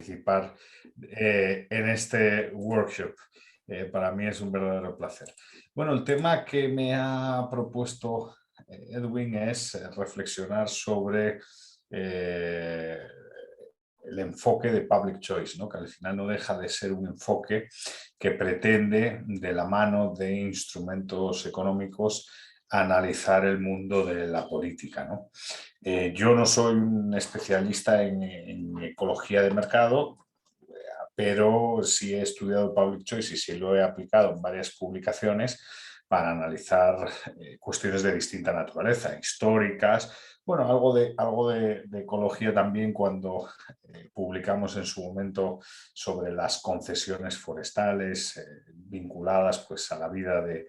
participar en este workshop. Para mí es un verdadero placer. Bueno, el tema que me ha propuesto Edwin es reflexionar sobre el enfoque de public choice, ¿no? Que al final no deja de ser un enfoque que pretende, de la mano de instrumentos económicos, analizar el mundo de la política, ¿no? Yo no soy un especialista en ecología de mercado, pero sí he estudiado public choice y sí lo he aplicado en varias publicaciones para analizar cuestiones de distinta naturaleza, históricas, bueno, algo de ecología también cuando publicamos en su momento sobre las concesiones forestales vinculadas pues, a la vida de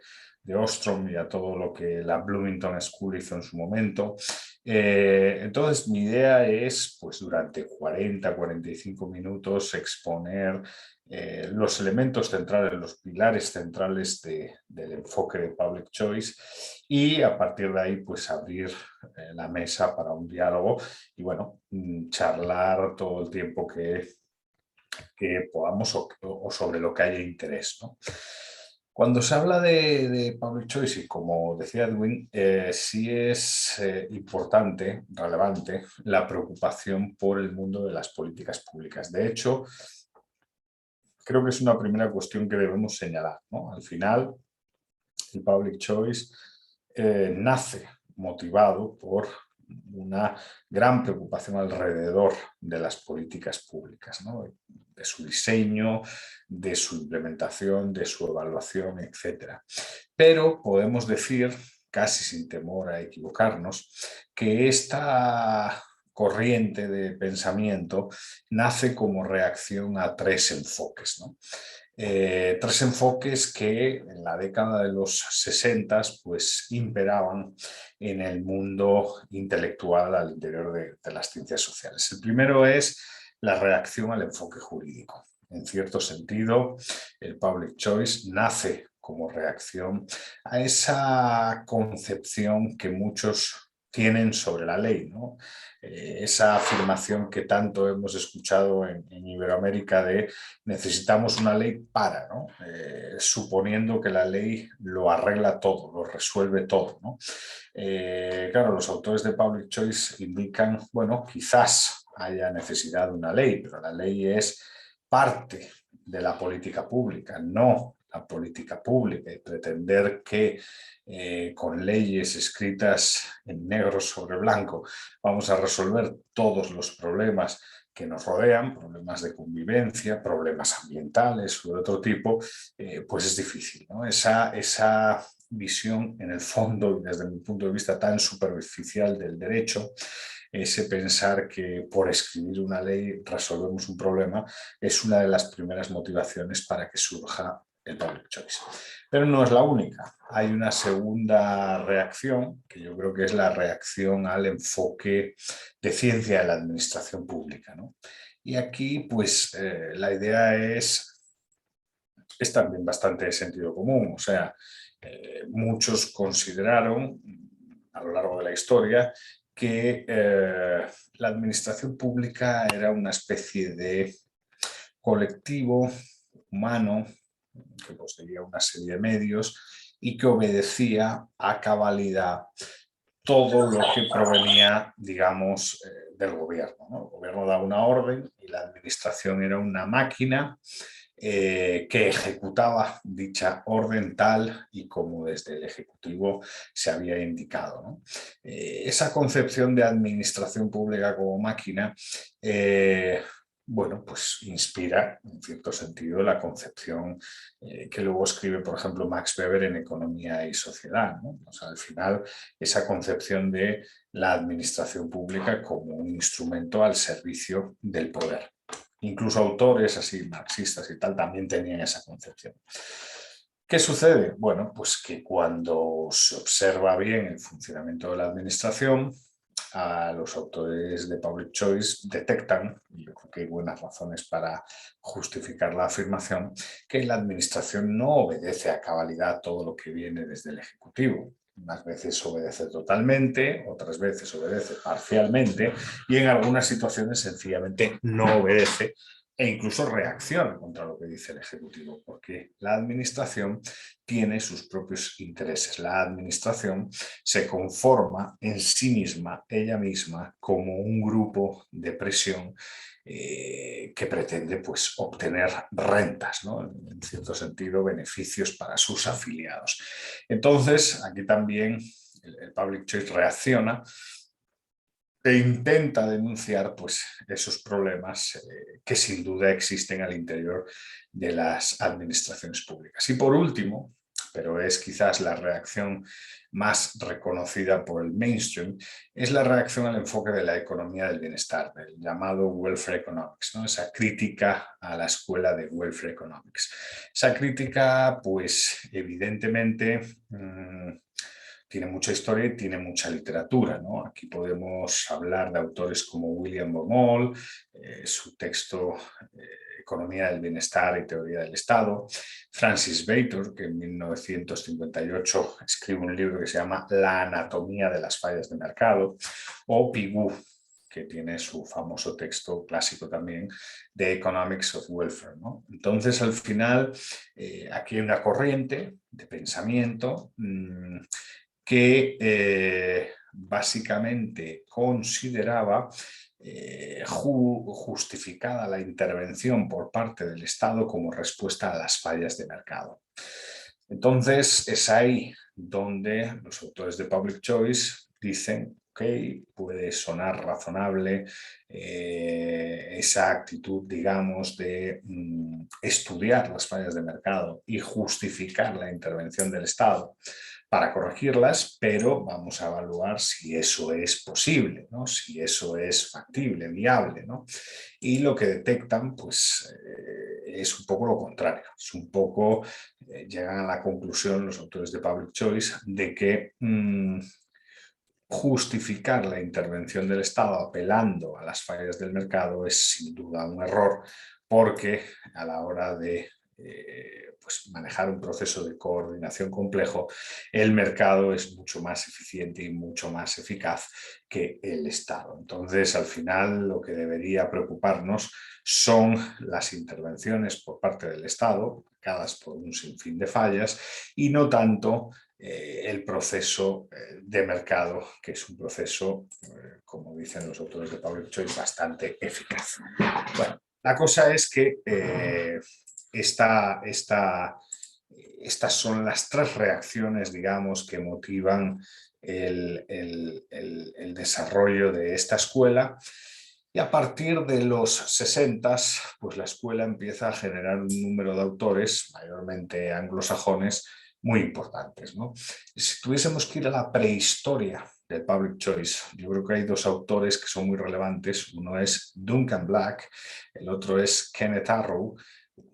Ostrom y a todo lo que la Bloomington School hizo en su momento. Entonces, mi idea es, pues durante 40-45 minutos, exponer los elementos centrales, los pilares centrales del enfoque de Public Choice y a partir de ahí, pues abrir la mesa para un diálogo y, bueno, charlar todo el tiempo que podamos o sobre lo que haya interés, ¿no? Cuando se habla de public choice, y como decía Edwin, sí es importante, relevante, la preocupación por el mundo de las políticas públicas. De hecho, creo que es una primera cuestión que debemos señalar, ¿no? Al final, el public choice nace motivado por una gran preocupación alrededor de las políticas públicas, ¿no? De su diseño, de su implementación, de su evaluación, etc. Pero podemos decir, casi sin temor a equivocarnos, que esta corriente de pensamiento nace como reacción a tres enfoques, ¿no? Tres enfoques que en la década de los 60 pues, imperaban en el mundo intelectual al interior de las ciencias sociales. El primero es la reacción al enfoque jurídico. En cierto sentido, el public choice nace como reacción a esa concepción que muchos tienen sobre la ley, ¿no? Esa afirmación que tanto hemos escuchado en Iberoamérica de necesitamos una ley para, ¿no? Suponiendo que la ley lo arregla todo, lo resuelve todo, ¿no? Claro, los autores de Public Choice indican, bueno, quizás haya necesidad de una ley, pero la ley es parte de la política pública, no la política pública, y pretender que con leyes escritas en negro sobre blanco vamos a resolver todos los problemas que nos rodean, problemas de convivencia, problemas ambientales o de otro tipo, pues es difícil, ¿no? Esa visión, en el fondo, y desde mi punto de vista tan superficial del derecho, ese pensar que por escribir una ley resolvemos un problema, es una de las primeras motivaciones para que surja el public choice. Pero no es la única. Hay una segunda reacción, que yo creo que es la reacción al enfoque de ciencia de la administración pública, ¿no? Y aquí, pues, la idea es también bastante de sentido común. O sea, muchos consideraron a lo largo de la historia que la administración pública era una especie de colectivo humano que poseía una serie de medios y que obedecía a cabalidad todo lo que provenía, digamos, del gobierno, ¿no? El gobierno daba una orden y la administración era una máquina que ejecutaba dicha orden tal y como desde el Ejecutivo se había indicado, ¿no? Esa concepción de administración pública como máquina, bueno, pues inspira en cierto sentido la concepción que luego escribe, por ejemplo, Max Weber en Economía y Sociedad, ¿no? O sea, al final, esa concepción de la administración pública como un instrumento al servicio del poder. Incluso autores así marxistas y tal también tenían esa concepción. ¿Qué sucede? Bueno, pues que cuando se observa bien el funcionamiento de la administración, a los autores de Public Choice detectan, y yo creo que hay buenas razones para justificar la afirmación, que la administración no obedece a cabalidad todo lo que viene desde el Ejecutivo. Unas veces obedece totalmente, otras veces obedece parcialmente y en algunas situaciones sencillamente no obedece e incluso reacciona contra lo que dice el Ejecutivo, porque la administración tiene sus propios intereses. La administración se conforma en sí misma, ella misma, como un grupo de presión que pretende pues, obtener rentas, ¿no? En cierto sentido, beneficios para sus afiliados. Entonces, aquí también el Public Choice reacciona e intenta denunciar pues, esos problemas que sin duda existen al interior de las administraciones públicas. Y por último, pero es quizás la reacción más reconocida por el mainstream, es la reacción al enfoque de la economía del bienestar, del llamado welfare economics, ¿no? Esa crítica a la escuela de welfare economics. Esa crítica, pues evidentemente, tiene mucha historia y tiene mucha literatura, ¿no? Aquí podemos hablar de autores como William Baumol, su texto Economía del Bienestar y Teoría del Estado, Francis Baitor, que en 1958 escribe un libro que se llama La anatomía de las fallas de mercado, o Pigou, que tiene su famoso texto clásico también de Economics of Welfare, ¿no? Entonces, al final, aquí hay una corriente de pensamiento que básicamente consideraba justificada la intervención por parte del Estado como respuesta a las fallas de mercado. Entonces, es ahí donde los autores de Public Choice dicen que puede sonar razonable esa actitud, digamos, de estudiar las fallas de mercado y justificar la intervención del Estado para corregirlas, pero vamos a evaluar si eso es posible, ¿no? Si eso es factible, viable, ¿no? Y lo que detectan, pues, es un poco lo contrario. Es un poco, llegan a la conclusión los autores de Public Choice de que justificar la intervención del Estado apelando a las fallas del mercado es sin duda un error, porque a la hora de pues manejar un proceso de coordinación complejo, el mercado es mucho más eficiente y mucho más eficaz que el Estado. Entonces, al final, lo que debería preocuparnos son las intervenciones por parte del Estado, marcadas por un sinfín de fallas, y no tanto el proceso de mercado, que es un proceso, como dicen los autores de Public Choice, bastante eficaz. Bueno, la cosa es que estas son las tres reacciones, digamos, que motivan el desarrollo de esta escuela. Y a partir de los 60, pues la escuela empieza a generar un número de autores, mayormente anglosajones, muy importantes, ¿no? Si tuviésemos que ir a la prehistoria del Public Choice, yo creo que hay dos autores que son muy relevantes. Uno es Duncan Black, el otro es Kenneth Arrow.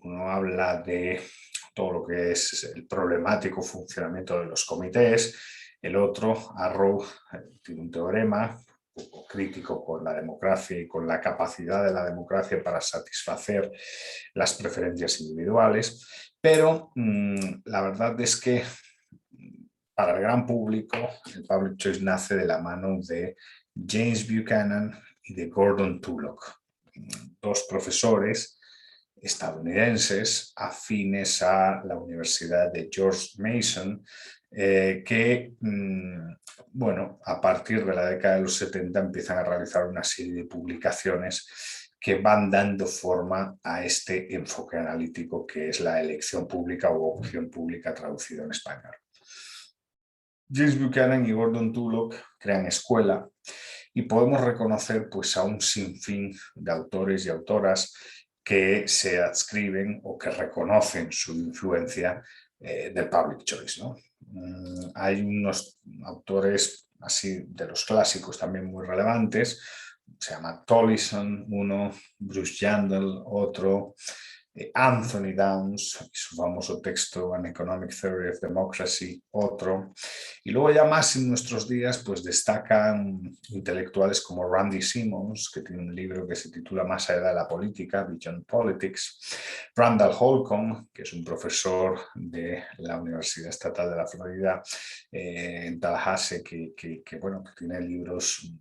Uno habla de todo lo que es el problemático funcionamiento de los comités. El otro, Arrow, tiene un teorema un poco crítico con la democracia y con la capacidad de la democracia para satisfacer las preferencias individuales, pero la verdad es que para el gran público el Public Choice nace de la mano de James Buchanan y de Gordon Tullock, dos profesores estadounidenses afines a la Universidad de George Mason, que, bueno, a partir de la década de los 70 empiezan a realizar una serie de publicaciones que van dando forma a este enfoque analítico que es la elección pública o opción pública traducido en español. James Buchanan y Gordon Tullock crean escuela y podemos reconocer pues, a un sinfín de autores y autoras que se adscriben o que reconocen su influencia del Public Choice, ¿no? Hay unos autores así de los clásicos también muy relevantes, se llama Tollison, uno, Bruce Yandell, otro, Anthony Downs, su famoso texto An Economic Theory of Democracy, otro. Y luego ya más en nuestros días pues destacan intelectuales como Randy Simmons, que tiene un libro que se titula Más allá de la política, Beyond Politics, Randall Holcomb, que es un profesor de la Universidad Estatal de la Florida en Tallahassee, bueno, que tiene libros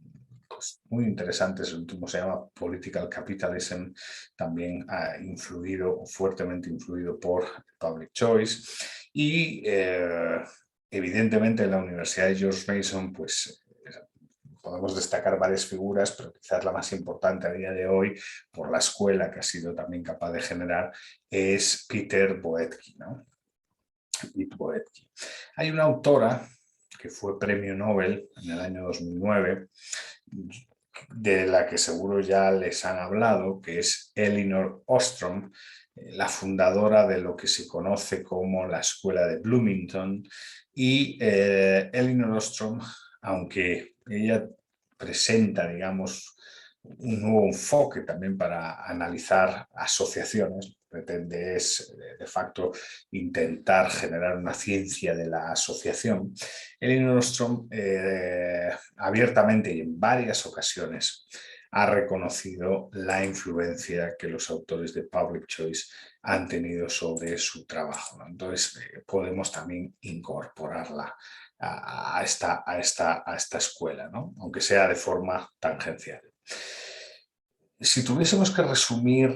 pues, muy interesantes. El último se llama Political Capitalism, también ha influido, fuertemente influido por Public Choice. Y evidentemente en la Universidad de George Mason, pues podemos destacar varias figuras, pero quizás la más importante a día de hoy, por la escuela que ha sido también capaz de generar, es Peter Boetky, ¿no? Boetky. Hay una autora que fue premio Nobel en el año 2009, de la que seguro ya les han hablado, que es Elinor Ostrom, la fundadora de lo que se conoce como la Escuela de Bloomington. Y Elinor Ostrom, aunque ella presenta, digamos, un nuevo enfoque también para analizar asociaciones, pretende es de facto intentar generar una ciencia de la asociación. Elinor Ostrom abiertamente y en varias ocasiones ha reconocido la influencia que los autores de Public Choice han tenido sobre su trabajo, ¿no? Entonces podemos también incorporarla a esta escuela, ¿no? Aunque sea de forma tangencial. Si tuviésemos que resumir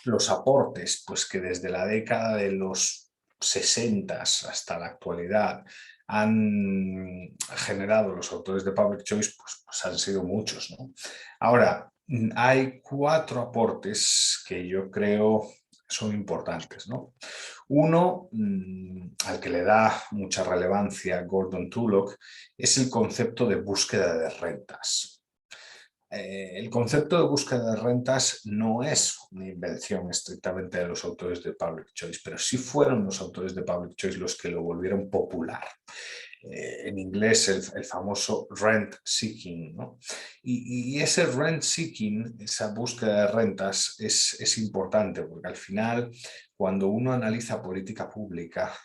los aportes, pues que desde la década de los 60 hasta la actualidad han generado los autores de Public Choice, pues han sido muchos, ¿no? Ahora, hay 4 aportes que yo creo son importantes, ¿no? Uno, al que le da mucha relevancia Gordon Tullock, es el concepto de búsqueda de rentas. El concepto de búsqueda de rentas no es una invención estrictamente de los autores de Public Choice, pero sí fueron los autores de Public Choice los que lo volvieron popular. En inglés el famoso rent seeking, ¿no? Y ese rent seeking, esa búsqueda de rentas es importante porque al final cuando uno analiza política pública,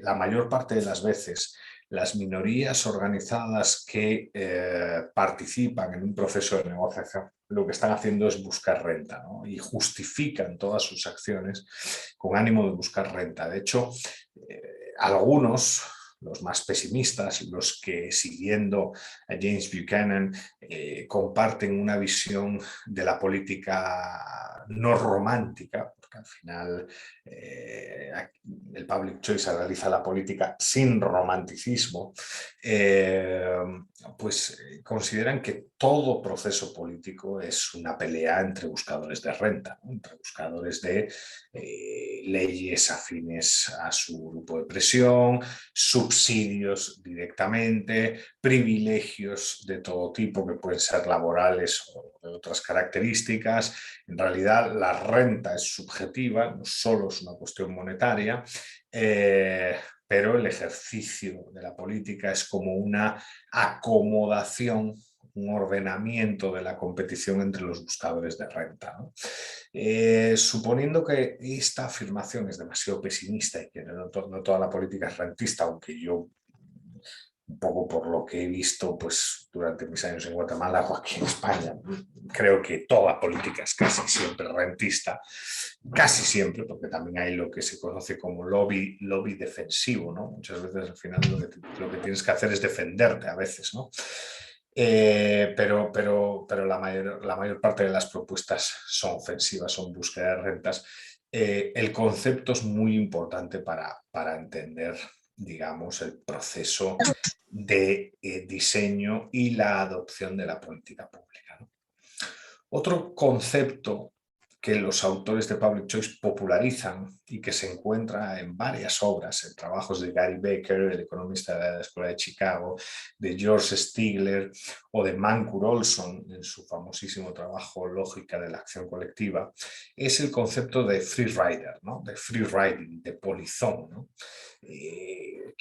la mayor parte de las veces las minorías organizadas que participan en un proceso de negociación lo que están haciendo es buscar renta, ¿no? Y justifican todas sus acciones con ánimo de buscar renta. De hecho, algunos, los más pesimistas, los que siguiendo a James Buchanan comparten una visión de la política no romántica, porque al final el Public Choice realiza la política sin romanticismo, pues consideran que todo proceso político es una pelea entre buscadores de renta, ¿no? Entre buscadores de leyes afines a su grupo de presión, subsidios directamente, privilegios de todo tipo que pueden ser laborales o de otras características. En realidad la renta es subjetiva, no solo es una cuestión monetaria, pero el ejercicio de la política es como una acomodación, un ordenamiento de la competición entre los buscadores de renta, ¿no? Suponiendo que esta afirmación es demasiado pesimista y que no toda la política es rentista, aunque yo un poco por lo que he visto pues, durante mis años en Guatemala o aquí en España, creo que toda política es casi siempre rentista, casi siempre, porque también hay lo que se conoce como lobby defensivo, ¿no? Muchas veces al final lo que tienes que hacer es defenderte a veces, ¿no? Pero la mayor parte de las propuestas son ofensivas, son búsqueda de rentas. El concepto es muy importante para entender, digamos, el proceso de diseño y la adopción de la política pública, ¿no? Otro concepto que los autores de Public Choice popularizan y que se encuentra en varias obras, en trabajos de Gary Becker, el economista de la Escuela de Chicago, de George Stigler o de Mancur Olson en su famosísimo trabajo Lógica de la acción colectiva, es el concepto de free rider, ¿no? De free riding, de polizón, ¿no?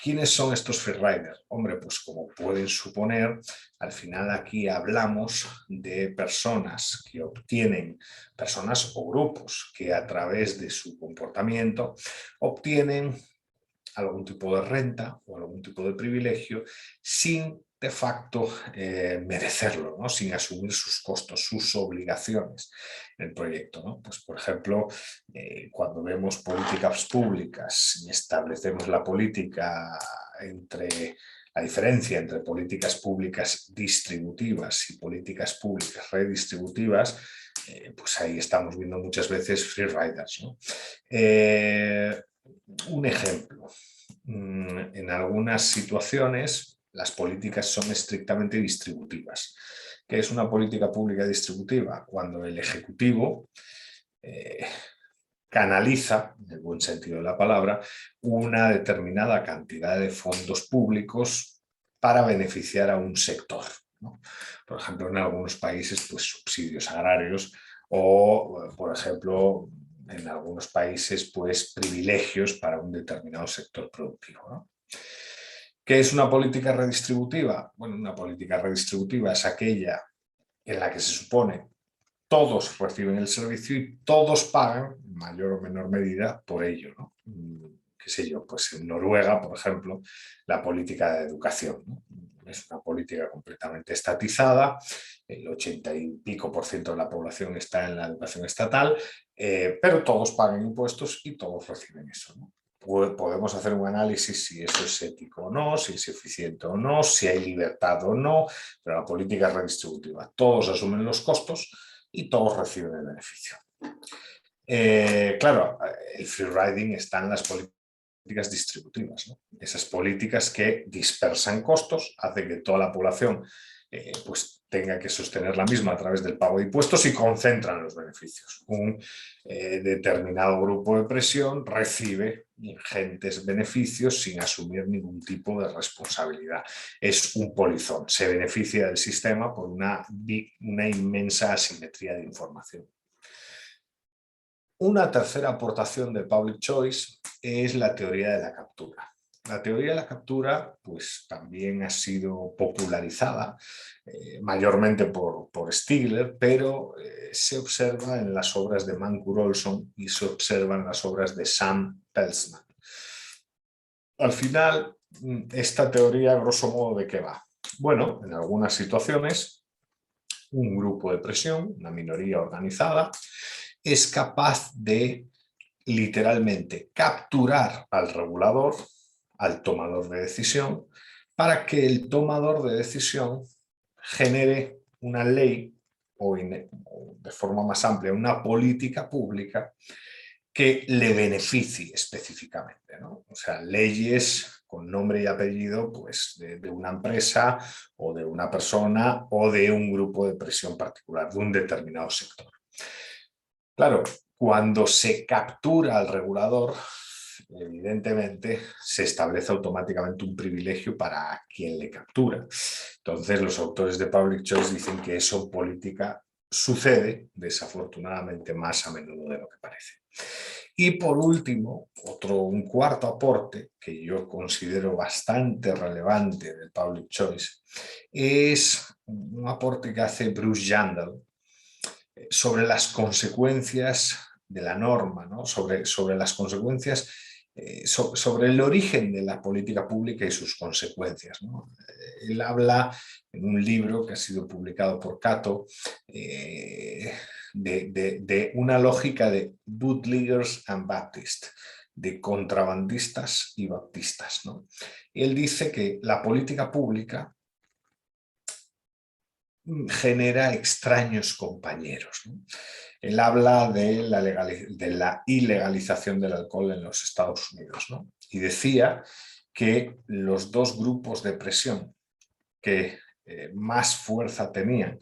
¿Quiénes son estos free riders? Hombre, pues como pueden suponer, al final aquí hablamos de personas que obtienen, personas o grupos que a través de su comportamiento obtienen algún tipo de renta o algún tipo de privilegio sin de facto merecerlo, ¿no? Sin asumir sus costos, sus obligaciones en el proyecto, ¿no? Pues, por ejemplo, cuando vemos políticas públicas y establecemos la política entre La diferencia entre políticas públicas distributivas y políticas públicas redistributivas, pues ahí estamos viendo muchas veces free riders, ¿no? Un ejemplo. En algunas situaciones las políticas son estrictamente distributivas. ¿Qué es una política pública distributiva? Cuando el Ejecutivo canaliza, en el buen sentido de la palabra, una determinada cantidad de fondos públicos para beneficiar a un sector, ¿no? Por ejemplo, en algunos países, pues subsidios agrarios o, por ejemplo, en algunos países, pues privilegios para un determinado sector productivo, ¿no? ¿Qué es una política redistributiva? Bueno, una política redistributiva es aquella en la que se supone todos reciben el servicio y todos pagan, en mayor o menor medida, por ello, ¿no? Qué sé yo, pues en Noruega, por ejemplo, la política de educación, ¿no? Es una política completamente estatizada, el 80 y pico por ciento de la población está en la educación estatal, pero todos pagan impuestos y todos reciben eso, ¿no? Podemos hacer un análisis si eso es ético o no, si es eficiente o no, si hay libertad o no, pero la política es redistributiva. Todos asumen los costos y todos reciben el beneficio. Claro, el free riding está en las políticas distributivas, ¿no? Esas políticas que dispersan costos, hacen que toda la población pues tenga que sostener la misma a través del pago de impuestos y concentran los beneficios. Un determinado grupo de presión recibe ingentes beneficios sin asumir ningún tipo de responsabilidad. Es un polizón, se beneficia del sistema por una inmensa asimetría de información. Una tercera aportación de Public Choice es la teoría de la captura. La teoría de la captura pues, también ha sido popularizada mayormente por Stigler, pero se observa en las obras de Mancur Olson y se observa en las obras de Sam Peltzman. Al final, esta teoría, grosso modo, ¿de qué va? Bueno, en algunas situaciones, un grupo de presión, una minoría organizada, es capaz de literalmente capturar al regulador, al tomador de decisión, para que el tomador de decisión genere una ley o de forma más amplia una política pública que le beneficie específicamente, ¿no? O sea, leyes con nombre y apellido pues, de una empresa o de una persona o de un grupo de presión particular, de un determinado sector. Claro, cuando se captura al regulador, evidentemente se establece automáticamente un privilegio para quien le captura. Entonces los autores de Public Choice dicen que eso en política sucede desafortunadamente más a menudo de lo que parece. Y por último, un cuarto aporte que yo considero bastante relevante del Public Choice es un aporte que hace Bruce Jandal sobre las consecuencias de la norma, ¿no? sobre las consecuencias, sobre el origen de la política pública y sus consecuencias, ¿no? Él habla en un libro que ha sido publicado por Cato de una lógica de bootleggers and Baptists, de contrabandistas y baptistas, ¿no? Él dice que la política pública genera extraños compañeros, ¿no? Él habla de la ilegalización del alcohol en los Estados Unidos, ¿no? Y decía que los dos grupos de presión que más fuerza tenían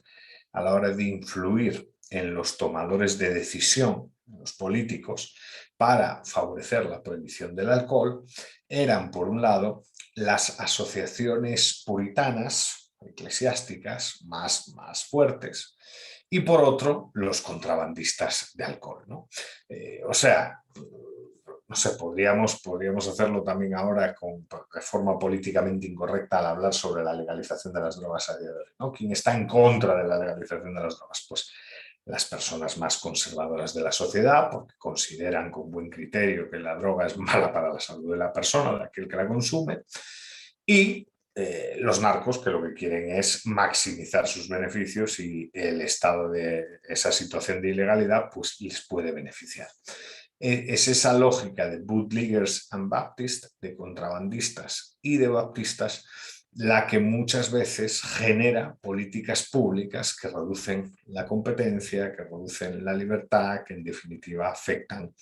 a la hora de influir en los tomadores de decisión, los políticos, para favorecer la prohibición del alcohol, eran, por un lado, las asociaciones puritanas, eclesiásticas, más fuertes, y por otro, los contrabandistas de alcohol, ¿no? O sea, no sé, podríamos hacerlo también ahora de forma políticamente incorrecta al hablar sobre la legalización de las drogas a día de hoy, ¿no? ¿Quién está en contra de la legalización de las drogas? Pues las personas más conservadoras de la sociedad, porque consideran con buen criterio que la droga es mala para la salud de la persona, de aquel que la consume, y los narcos, que lo que quieren es maximizar sus beneficios y el estado de esa situación de ilegalidad pues les puede beneficiar. Es esa lógica de bootleggers and Baptists, de contrabandistas y de baptistas, la que muchas veces genera políticas públicas que reducen la competencia, que reducen la libertad, que en definitiva afectan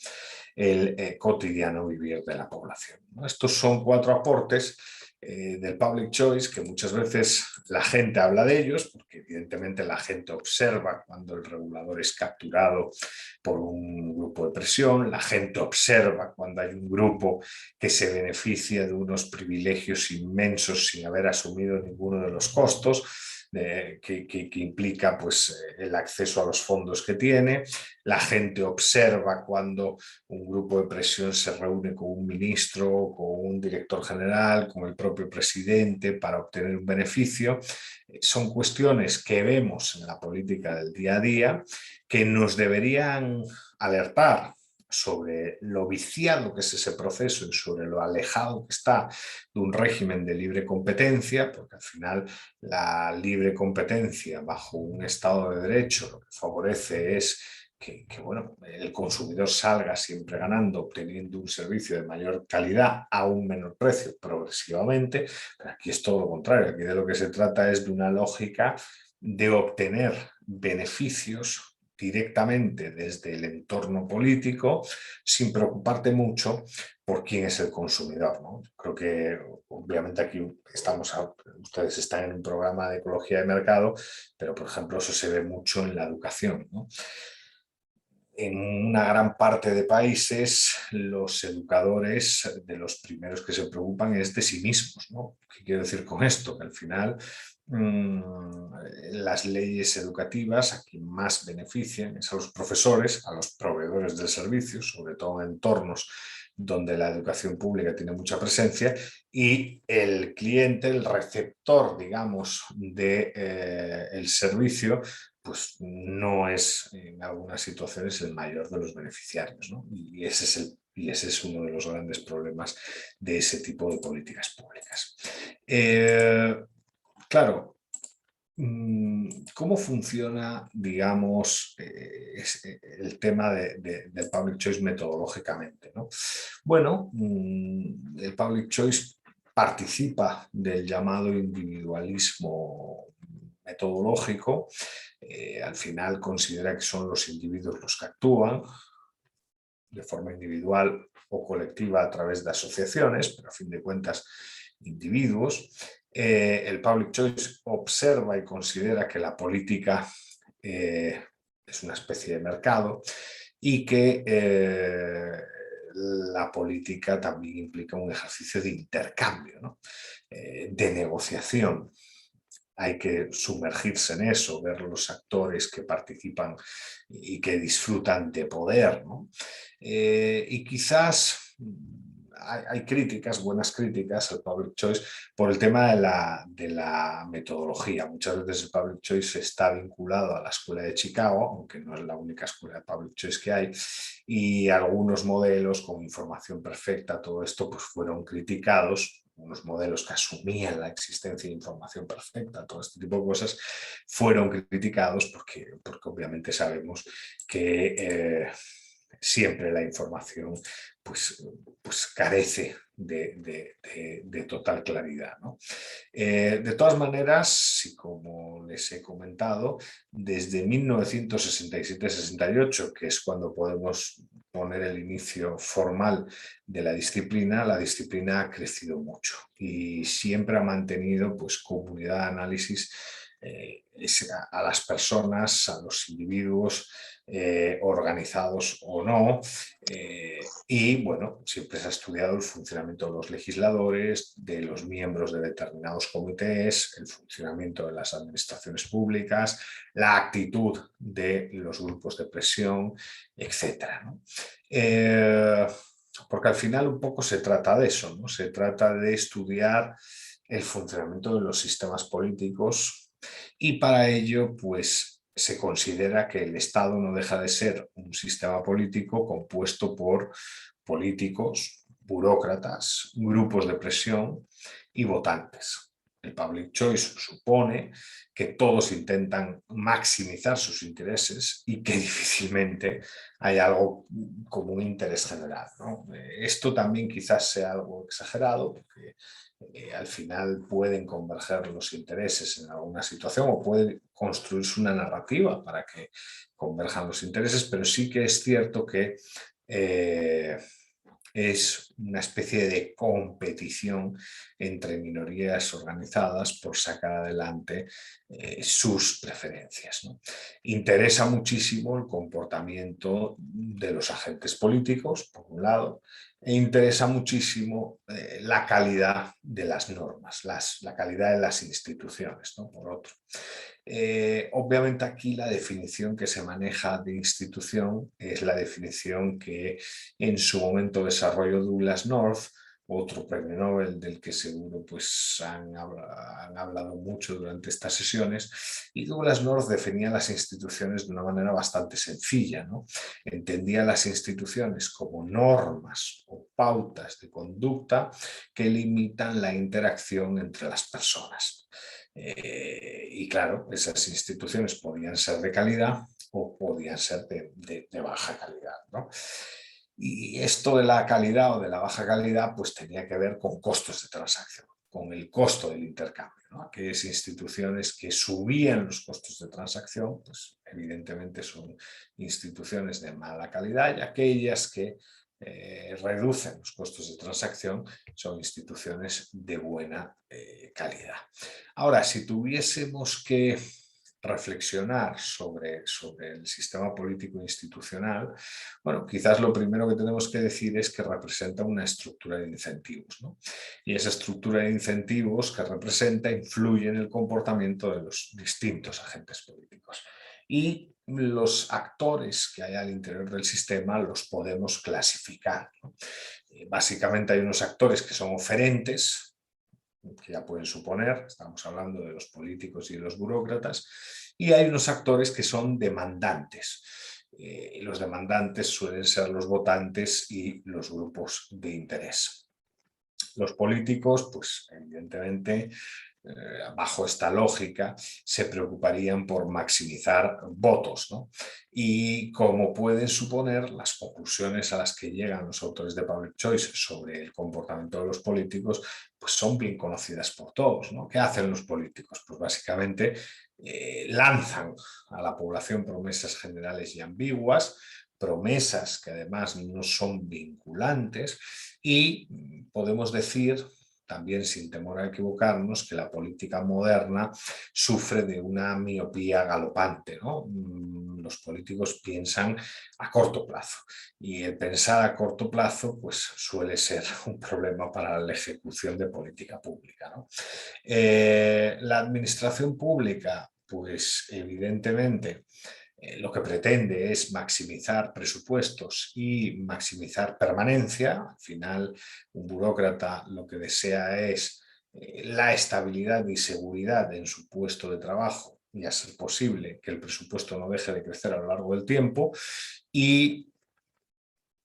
el cotidiano vivir de la población, ¿no? Estos son 4 aportes del public choice que muchas veces la gente habla de ellos, porque evidentemente la gente observa cuando el regulador es capturado por un grupo de presión, la gente observa cuando hay un grupo que se beneficia de unos privilegios inmensos sin haber asumido ninguno de los costos que implica pues, el acceso a los fondos que tiene. La gente observa cuando un grupo de presión se reúne con un ministro, con un director general, con el propio presidente para obtener un beneficio. Son cuestiones que vemos en la política del día a día que nos deberían alertar sobre lo viciado que es ese proceso y sobre lo alejado que está de un régimen de libre competencia, porque al final la libre competencia bajo un Estado de Derecho lo que favorece es bueno, el consumidor salga siempre ganando, obteniendo un servicio de mayor calidad a un menor precio progresivamente, pero aquí es todo lo contrario, aquí de lo que se trata es de una lógica de obtener beneficios directamente desde el entorno político sin preocuparte mucho por quién es el consumidor, ¿no? Creo que obviamente aquí ustedes están en un programa de ecología de mercado, pero por ejemplo eso se ve mucho en la educación, ¿no? En una gran parte de países los educadores de los primeros que se preocupan es de sí mismos, ¿no? ¿Qué quiero decir con esto? Que al final las leyes educativas a quien más benefician es a los profesores, a los proveedores del servicio, sobre todo en entornos donde la educación pública tiene mucha presencia, y el cliente, el receptor, digamos, del servicio, pues no es en algunas situaciones el mayor de los beneficiarios, ¿no? Y ese es uno de los grandes problemas de ese tipo de políticas públicas. Claro, ¿cómo funciona, digamos, el tema del public choice metodológicamente, ¿no? Bueno, el public choice participa del llamado individualismo metodológico. Al final considera que son los individuos los que actúan de forma individual o colectiva a través de asociaciones, pero a fin de cuentas individuos. El public choice observa y considera que la política es una especie de mercado y que la política también implica un ejercicio de intercambio, ¿no? De negociación. Hay que sumergirse en eso, ver los actores que participan y que disfrutan de poder, ¿no? Y quizás hay críticas, buenas críticas al public choice por el tema de la metodología. Muchas veces el public choice está vinculado a la escuela de Chicago, aunque no es la única escuela de public choice que hay, y algunos modelos con información perfecta, todo esto pues fueron criticados, unos modelos que asumían la existencia de información perfecta, todo este tipo de cosas, fueron criticados porque obviamente sabemos que siempre la información pues carece de total claridad, ¿no? De todas maneras, y como les he comentado, desde 1967-68, que es cuando podemos poner el inicio formal de la disciplina ha crecido mucho y siempre ha mantenido pues, comunidad de análisis a las personas, a los individuos, organizados o no, y bueno, siempre se ha estudiado el funcionamiento de los legisladores, de los miembros de determinados comités, el funcionamiento de las administraciones públicas, la actitud de los grupos de presión, etcétera, ¿no? Porque al final un poco se trata de eso, ¿no? Se trata de estudiar el funcionamiento de los sistemas políticos y para ello, pues, se considera que el Estado no deja de ser un sistema político compuesto por políticos, burócratas, grupos de presión y votantes. El public choice supone que todos intentan maximizar sus intereses y que difícilmente hay algo como un interés general, ¿no? Esto también quizás sea algo exagerado, porque al final pueden converger los intereses en alguna situación o puede construirse una narrativa para que converjan los intereses, pero sí que es cierto que es una especie de competición entre minorías organizadas por sacar adelante sus preferencias, ¿no? Interesa muchísimo el comportamiento de los agentes políticos, por un lado, e interesa muchísimo la calidad de las normas, la calidad de las instituciones, ¿no? Por otro. Obviamente aquí la definición que se maneja de institución es la definición que en su momento desarrolló Douglas North, otro premio Nobel del que seguro pues, han hablado mucho durante estas sesiones, y Douglas North definía las instituciones de una manera bastante sencilla, ¿no? Entendía las instituciones como normas o pautas de conducta que limitan la interacción entre las personas. Y claro, esas instituciones podían ser de calidad o podían ser de baja calidad, ¿no? Y esto de la calidad o de la baja calidad pues tenía que ver con costos de transacción, con el costo del intercambio, ¿no? Aquellas instituciones que subían los costos de transacción, pues evidentemente son instituciones de mala calidad, y aquellas que reducen los costos de transacción son instituciones de buena calidad. Ahora, si tuviésemos que reflexionar sobre el sistema político institucional, bueno, quizás lo primero que tenemos que decir es que representa una estructura de incentivos, ¿no? Y esa estructura de incentivos que representa influye en el comportamiento de los distintos agentes políticos. Y los actores que hay al interior del sistema los podemos clasificar, ¿no? Básicamente hay unos actores que son oferentes, que ya pueden suponer, estamos hablando de los políticos y de los burócratas, y hay unos actores que son demandantes. Los demandantes suelen ser los votantes y los grupos de interés. Los políticos, pues evidentemente, bajo esta lógica, se preocuparían por maximizar votos, ¿no? Y como pueden suponer, las conclusiones a las que llegan los autores de Public Choice sobre el comportamiento de los políticos, pues son bien conocidas por todos, ¿no? ¿Qué hacen los políticos? Pues básicamente lanzan a la población promesas generales y ambiguas, promesas que además no son vinculantes, y podemos decir, también sin temor a equivocarnos, que la política moderna sufre de una miopía galopante, ¿no? Los políticos piensan a corto plazo, y el pensar a corto plazo pues, suele ser un problema para la ejecución de política pública, ¿no? La administración pública, pues evidentemente, lo que pretende es maximizar presupuestos y maximizar permanencia. Al final, un burócrata lo que desea es la estabilidad y seguridad en su puesto de trabajo, y a ser posible que el presupuesto no deje de crecer a lo largo del tiempo. Y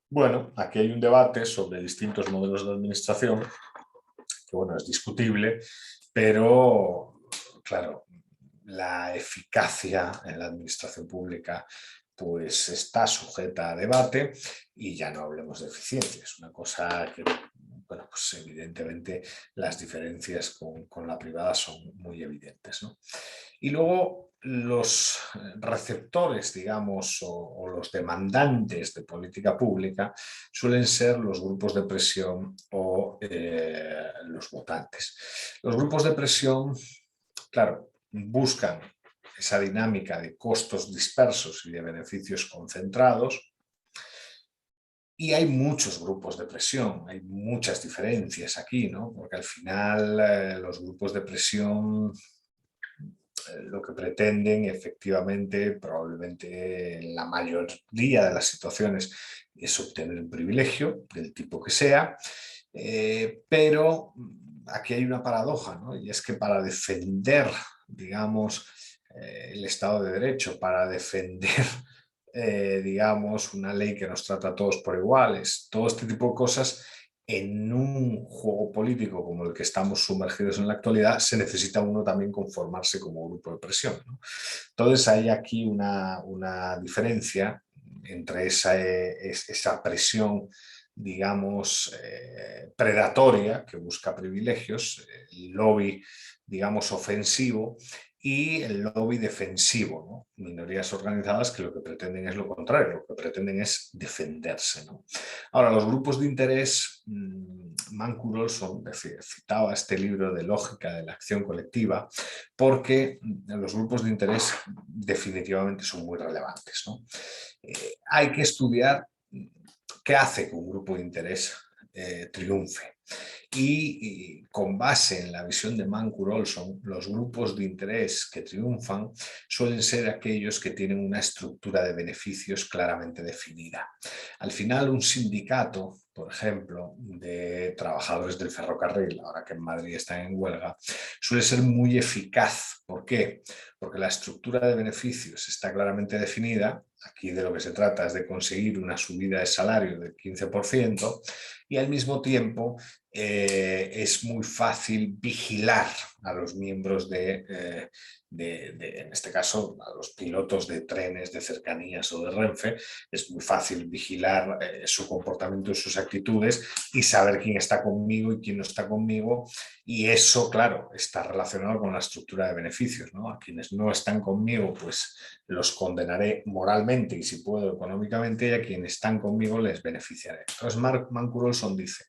bueno, aquí hay un debate sobre distintos modelos de administración, que bueno, es discutible, pero claro, la eficacia en la administración pública pues está sujeta a debate, y ya no hablemos de eficiencia. Es una cosa que, bueno, pues evidentemente las diferencias con la privada son muy evidentes, ¿no? Y luego los receptores, digamos, o los demandantes de política pública suelen ser los grupos de presión o los votantes. Los grupos de presión, claro, buscan esa dinámica de costos dispersos y de beneficios concentrados, y hay muchos grupos de presión, hay muchas diferencias aquí, ¿no? Porque al final los grupos de presión lo que pretenden efectivamente, probablemente en la mayoría de las situaciones, es obtener un privilegio del tipo que sea, pero aquí hay una paradoja, ¿no? Y es que para defender, digamos, el Estado de Derecho, para defender, digamos, una ley que nos trata a todos por iguales, todo este tipo de cosas en un juego político como el que estamos sumergidos en la actualidad, se necesita uno también conformarse como grupo de presión, ¿no? Entonces hay aquí una diferencia entre esa presión, digamos, predatoria, que busca privilegios, el lobby, digamos, ofensivo, y el lobby defensivo, ¿no? Minorías organizadas que lo que pretenden es lo contrario, lo que pretenden es defenderse, ¿no? Ahora, los grupos de interés, Mancur Olson citaba este libro de Lógica de la Acción Colectiva, porque los grupos de interés definitivamente son muy relevantes, ¿no? Hay que estudiar qué hace que un grupo de interés triunfe. Y con base en la visión de Mancur Olson, los grupos de interés que triunfan suelen ser aquellos que tienen una estructura de beneficios claramente definida. Al final, un sindicato, por ejemplo, de trabajadores del ferrocarril, ahora que en Madrid están en huelga, suele ser muy eficaz. ¿Por qué? Porque la estructura de beneficios está claramente definida. Aquí de lo que se trata es de conseguir una subida de salario del 15% y al mismo tiempo es muy fácil vigilar a los miembros en este caso, a los pilotos de trenes de cercanías o de Renfe. Es muy fácil vigilar su comportamiento y sus actitudes y saber quién está conmigo y quién no está conmigo. Y eso, claro, está relacionado con la estructura de beneficios, ¿no? A quienes no están conmigo, pues los condenaré moralmente y si puedo económicamente, y a quienes están conmigo les beneficiaré. Entonces Mancur Olson dice,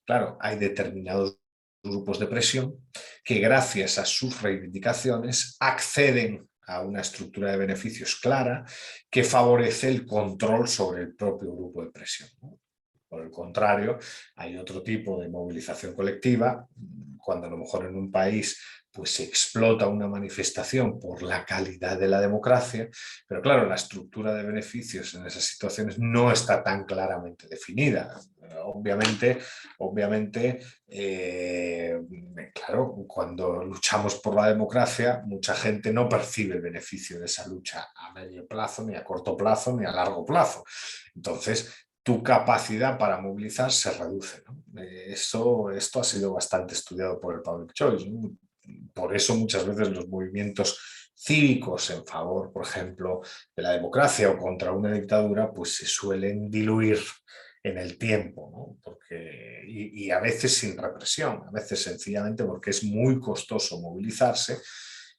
claro, hay determinados grupos de presión que gracias a sus reivindicaciones acceden a una estructura de beneficios clara que favorece el control sobre el propio grupo de presión, ¿no? Por el contrario, hay otro tipo de movilización colectiva, cuando a lo mejor en un país pues se explota una manifestación por la calidad de la democracia, pero claro, la estructura de beneficios en esas situaciones no está tan claramente definida. Obviamente, claro, cuando luchamos por la democracia, mucha gente no percibe el beneficio de esa lucha a medio plazo, ni a corto plazo, ni a largo plazo. Entonces, tu capacidad para movilizar se reduce, ¿no? Esto ha sido bastante estudiado por el Public Choice, ¿no? Por eso muchas veces los movimientos cívicos en favor, por ejemplo, de la democracia o contra una dictadura, pues se suelen diluir en el tiempo, ¿no? Y a veces sin represión, a veces sencillamente porque es muy costoso movilizarse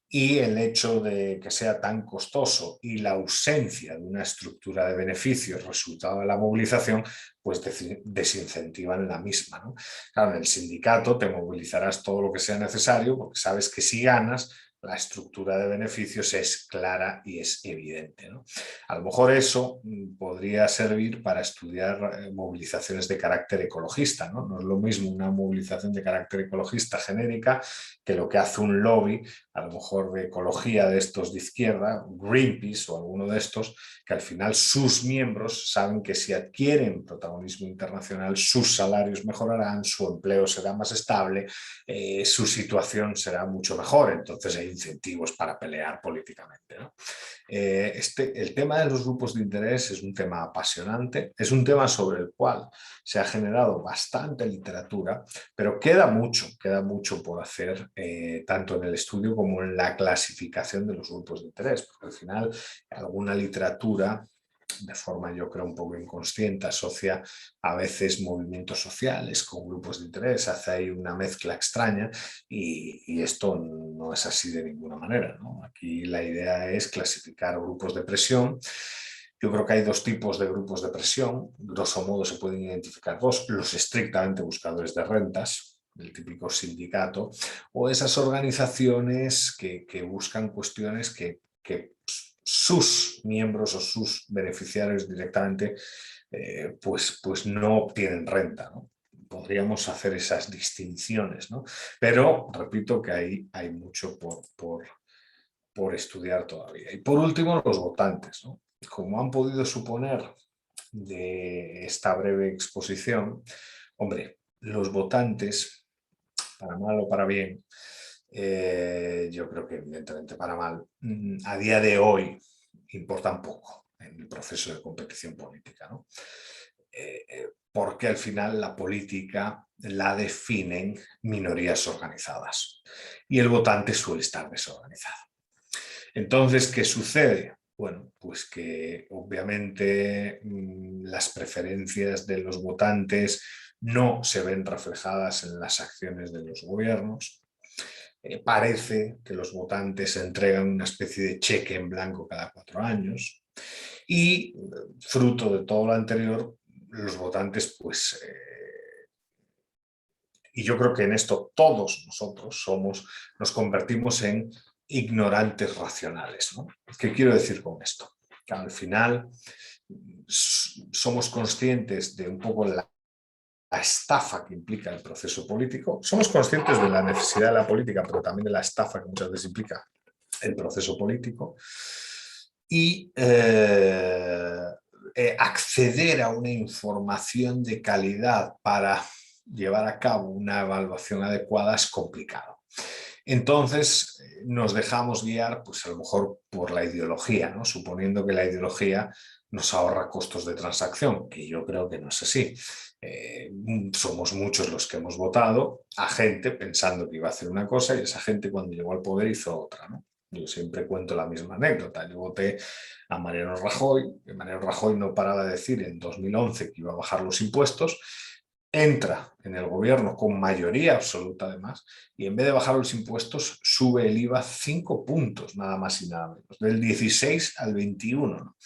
y el hecho de que sea tan costoso y la ausencia de una estructura de beneficios resultado de la movilización, pues desincentivan la misma, ¿no? Claro, en el sindicato te movilizarás todo lo que sea necesario porque sabes que si ganas, la estructura de beneficios es clara y es evidente, ¿no? A lo mejor eso podría servir para estudiar movilizaciones de carácter ecologista, ¿no? No es lo mismo una movilización de carácter ecologista genérica que lo que hace un lobby, a lo mejor de ecología de estos de izquierda, Greenpeace o alguno de estos, que al final sus miembros saben que si adquieren protagonismo internacional, sus salarios mejorarán, su empleo será más estable, su situación será mucho mejor. Entonces hay incentivos para pelear políticamente, ¿no? El tema de los grupos de interés es un tema apasionante, es un tema sobre el cual se ha generado bastante literatura, pero queda mucho por hacer, tanto en el estudio como en la clasificación de los grupos de interés, porque al final alguna literatura de forma yo creo un poco inconsciente, asocia a veces movimientos sociales con grupos de interés, hace ahí una mezcla extraña y esto no es así de ninguna manera, ¿no? Aquí la idea es clasificar grupos de presión. Yo creo que hay dos tipos de grupos de presión, grosso modo se pueden identificar dos, los estrictamente buscadores de rentas, el típico sindicato, o esas organizaciones que buscan cuestiones que sus miembros o sus beneficiarios directamente pues no obtienen renta, ¿no? Podríamos hacer esas distinciones, ¿no? Pero repito que hay mucho por estudiar todavía. Y por último, los votantes, ¿no? Como han podido suponer de esta breve exposición, hombre, los votantes, para mal o para bien, yo creo que evidentemente para mal, a día de hoy importan poco en el proceso de competición política, ¿no? porque al final la política la definen minorías organizadas y el votante suele estar desorganizado. Entonces, ¿qué sucede? Bueno, pues que obviamente las preferencias de los votantes no se ven reflejadas en las acciones de los gobiernos. Parece que los votantes entregan una especie de cheque en blanco cada 4 años y, fruto de todo lo anterior, los votantes, pues, y yo creo que en esto todos nosotros nos convertimos en ignorantes racionales, ¿no? ¿Qué quiero decir con esto? Que al final somos conscientes de un poco la estafa que implica el proceso político, somos conscientes de la necesidad de la política, pero también de la estafa que muchas veces implica el proceso político, y acceder a una información de calidad para llevar a cabo una evaluación adecuada es complicado. Entonces nos dejamos guiar, pues a lo mejor por la ideología, ¿no? Suponiendo que la ideología nos ahorra costos de transacción, que yo creo que no es así. Somos muchos los que hemos votado a gente pensando que iba a hacer una cosa y esa gente cuando llegó al poder hizo otra, ¿no? Yo siempre cuento la misma anécdota. Yo voté a Mariano Rajoy, y Mariano Rajoy no paraba de decir en 2011 que iba a bajar los impuestos, entra en el gobierno con mayoría absoluta además, y en vez de bajar los impuestos sube el IVA 5 puntos, nada más y nada menos, del 16 al 21, ¿no?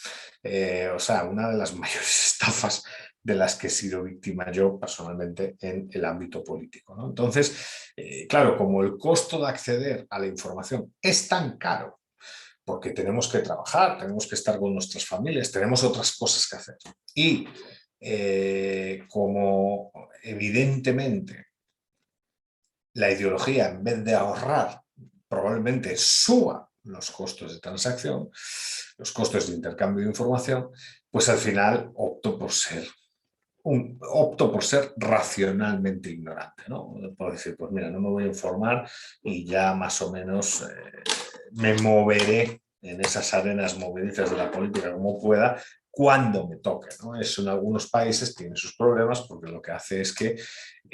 O sea, una de las mayores estafas de las que he sido víctima yo personalmente en el ámbito político, ¿no? Entonces, claro, como el costo de acceder a la información es tan caro, porque tenemos que trabajar, tenemos que estar con nuestras familias, tenemos otras cosas que hacer. Y como evidentemente la ideología, en vez de ahorrar, probablemente suba los costos de transacción, los costos de intercambio de información, pues al final opto por ser racionalmente ignorante, ¿no? Por decir, pues mira, no me voy a informar y ya más o menos me moveré en esas arenas movedizas de la política como pueda cuando me toque, ¿no? Eso en algunos países tiene sus problemas porque lo que hace es que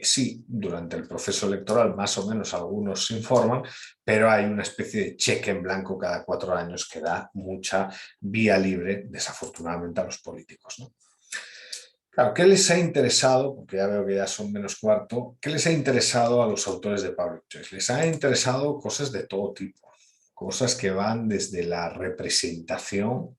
sí, durante el proceso electoral más o menos algunos se informan, pero hay una especie de cheque en blanco cada 4 años que da mucha vía libre, desafortunadamente, a los políticos, ¿no? Claro, ¿qué les ha interesado? Porque ya veo que ya son menos cuarto. ¿Qué les ha interesado a los autores de Public Choice? Les ha interesado cosas de todo tipo, cosas que van desde la representación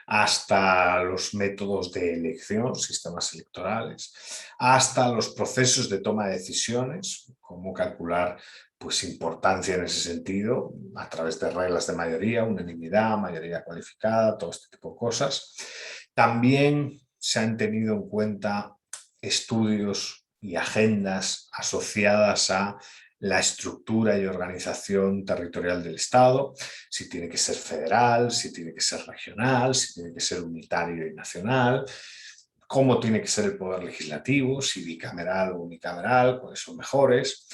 hasta los métodos de elección, sistemas electorales, hasta los procesos de toma de decisiones, cómo calcular pues, importancia en ese sentido, a través de reglas de mayoría, unanimidad, mayoría cualificada, todo este tipo de cosas. También se han tenido en cuenta estudios y agendas asociadas a la estructura y organización territorial del Estado, si tiene que ser federal, si tiene que ser regional, si tiene que ser unitario y nacional, cómo tiene que ser el poder legislativo, si bicameral o unicameral, cuáles son mejores,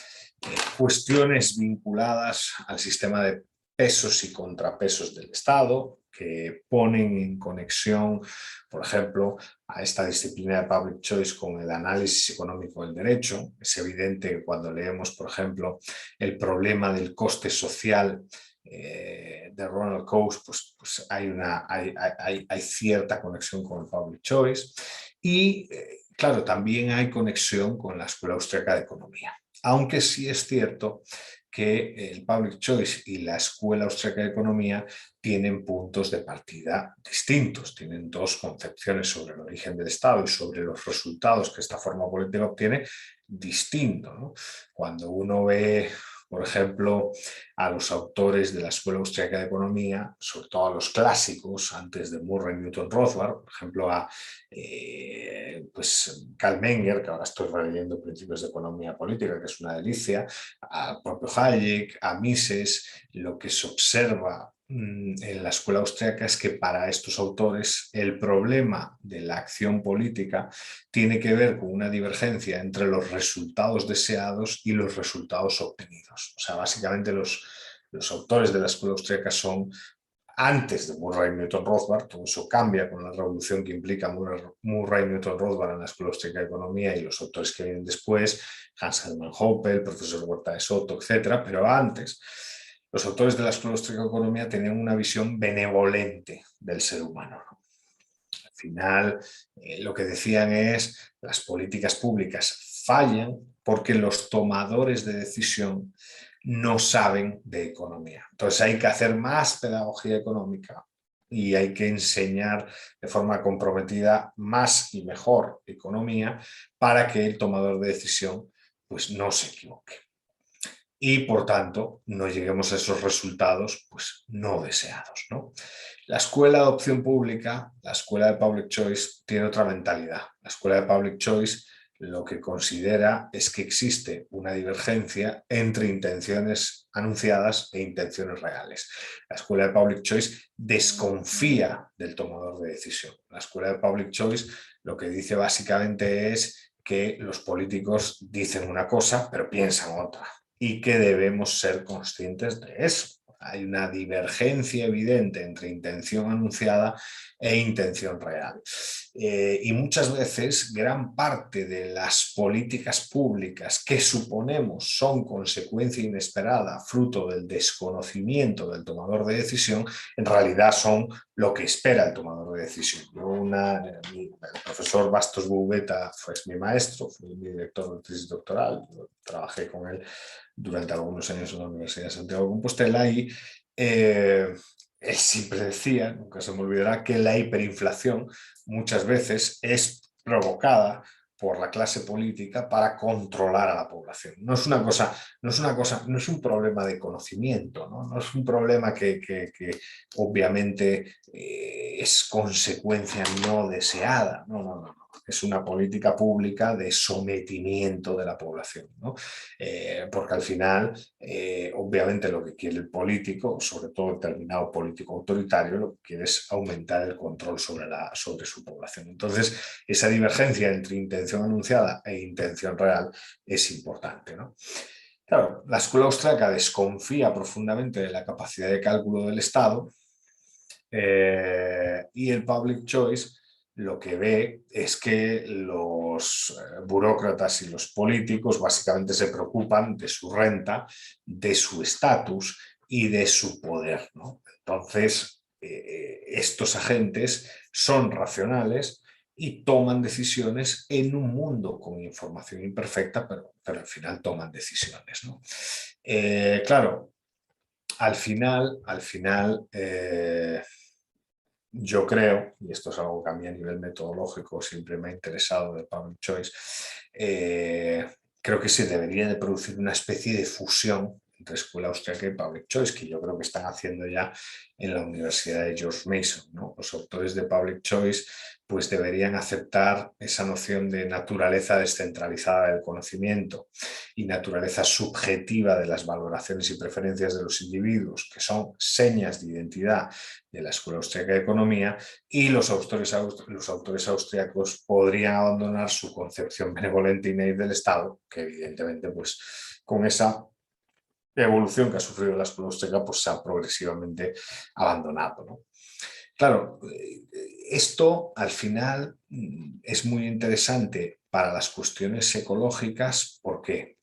cuestiones vinculadas al sistema de pesos y contrapesos del Estado, que ponen en conexión, por ejemplo, a esta disciplina de Public Choice con el análisis económico del derecho. Es evidente que cuando leemos, por ejemplo, el problema del coste social de Ronald Coase, pues hay cierta conexión con el Public Choice y, claro, también hay conexión con la Escuela Austriaca de Economía. Aunque sí es cierto que el Public Choice y la Escuela Austriaca de Economía tienen puntos de partida distintos, tienen dos concepciones sobre el origen del Estado y sobre los resultados que esta forma política obtiene distintos, ¿no? Cuando uno ve, por ejemplo, a los autores de la Escuela Austriaca de Economía, sobre todo a los clásicos, antes de Murray, Newton, Rothbard, por ejemplo, a pues Karl Menger, que ahora estoy releyendo Principios de Economía Política, que es una delicia, al propio Hayek, a Mises, lo que se observa en la escuela austríaca es que para estos autores el problema de la acción política tiene que ver con una divergencia entre los resultados deseados y los resultados obtenidos. O sea, básicamente los autores de la escuela austríaca son antes de Murray Newton Rothbard. Todo eso cambia con la revolución que implica Murray Newton Rothbard en la Escuela Austríaca de Economía y los autores que vienen después, Hans Hermann Hoppe, el profesor Huerta de Soto, etc. Pero antes, los autores de la Escuela Austríaca de Economía tenían una visión benevolente del ser humano. Al final, lo que decían es las políticas públicas fallan porque los tomadores de decisión no saben de economía. Entonces hay que hacer más pedagogía económica y hay que enseñar de forma comprometida más y mejor economía para que el tomador de decisión pues no se equivoque y por tanto no lleguemos a esos resultados pues no deseados, ¿no? La escuela de opción pública, la escuela de public choice, tiene otra mentalidad. La escuela de public choice lo que considera es que existe una divergencia entre intenciones anunciadas e intenciones reales. La escuela de public choice desconfía del tomador de decisión. La escuela de public choice lo que dice básicamente es que los políticos dicen una cosa pero piensan otra y que debemos ser conscientes de eso. Hay una divergencia evidente entre intención anunciada e intención real. Y muchas veces gran parte de las políticas públicas que suponemos son consecuencia inesperada, fruto del desconocimiento del tomador de decisión, en realidad son lo que espera el tomador de decisión. El profesor Bastos Boubeta fue mi maestro, fue mi director de tesis doctoral, trabajé con él durante algunos años en la Universidad de Santiago de Compostela y él siempre decía, nunca se me olvidará, que la hiperinflación muchas veces es provocada por la clase política para controlar a la población. No es no es un problema de conocimiento, no, no es un problema que obviamente es consecuencia no deseada, no. Es una política pública de sometimiento de la población, ¿no? Porque al final, obviamente lo que quiere el político, sobre todo el determinado político autoritario, lo que quiere es aumentar el control sobre su población. Entonces, esa divergencia entre intención anunciada e intención real es importante, ¿no? Claro, la escuela austríaca desconfía profundamente de la capacidad de cálculo del Estado y el public choice lo que ve es que los burócratas y los políticos básicamente se preocupan de su renta, de su estatus y de su poder, ¿no? Entonces, estos agentes son racionales y toman decisiones en un mundo con información imperfecta, pero al final toman decisiones, ¿no? Claro, al final yo creo, y esto es algo que a mí a nivel metodológico siempre me ha interesado de Public Choice, creo que se debería de producir una especie de fusión entre escuela austríaca y Public Choice, que yo creo que están haciendo ya en la Universidad de George Mason, ¿no? Los autores de Public Choice pues deberían aceptar esa noción de naturaleza descentralizada del conocimiento y naturaleza subjetiva de las valoraciones y preferencias de los individuos, que son señas de identidad de la Escuela Austríaca de Economía, y los autores austriacos podrían abandonar su concepción benevolente y naive del Estado, que evidentemente pues con esa evolución que ha sufrido la Escuela Austríaca pues se ha progresivamente abandonado, ¿no? Claro, esto al final es muy interesante para las cuestiones ecológicas. ¿Por qué?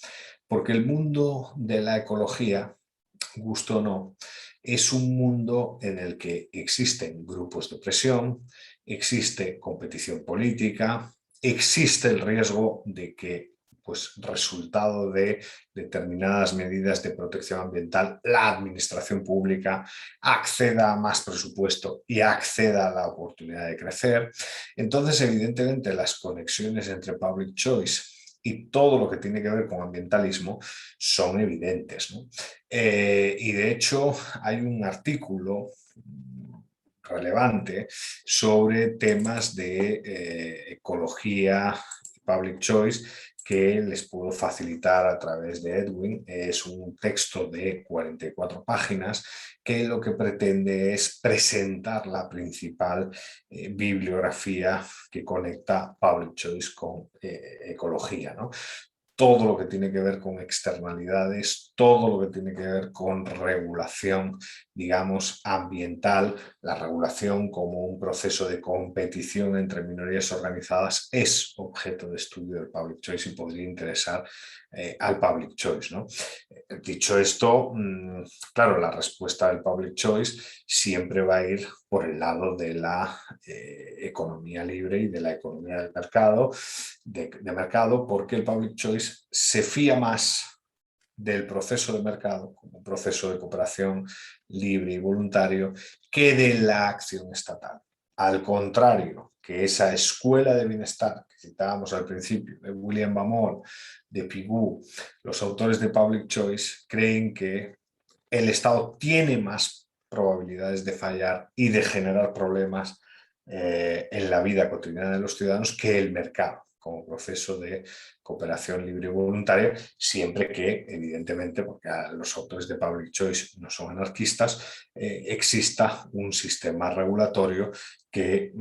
Porque el mundo de la ecología, gusto o no, es un mundo en el que existen grupos de presión, existe competición política, existe el riesgo de que, pues, resultado de determinadas medidas de protección ambiental, la administración pública acceda a más presupuesto y acceda a la oportunidad de crecer. Entonces, evidentemente, las conexiones entre public choice y todo lo que tiene que ver con ambientalismo son evidentes, ¿no? Y de hecho hay un artículo relevante sobre temas de ecología y public choice que les puedo facilitar a través de Edwin. Es un texto de 44 páginas que lo que pretende es presentar la principal bibliografía que conecta public choice con ecología, ¿no? todo lo que tiene que ver con externalidades, todo lo que tiene que ver con regulación, digamos, ambiental. La regulación como un proceso de competición entre minorías organizadas es objeto de estudio del Public Choice y podría interesar al Public Choice, ¿no? Dicho esto, claro, la respuesta del Public Choice siempre va a ir por el lado de la economía libre y de la economía del mercado, de mercado, porque el Public Choice se fía más del proceso de mercado como un proceso de cooperación libre y voluntario que de la acción estatal. Al contrario, que esa escuela de bienestar que citábamos al principio, de William Bamor, de Pigou, los autores de Public Choice creen que el Estado tiene más probabilidades de fallar y de generar problemas en la vida cotidiana de los ciudadanos que el mercado como proceso de cooperación libre y voluntaria, siempre que, evidentemente, porque los autores de Public Choice no son anarquistas, exista un sistema regulatorio que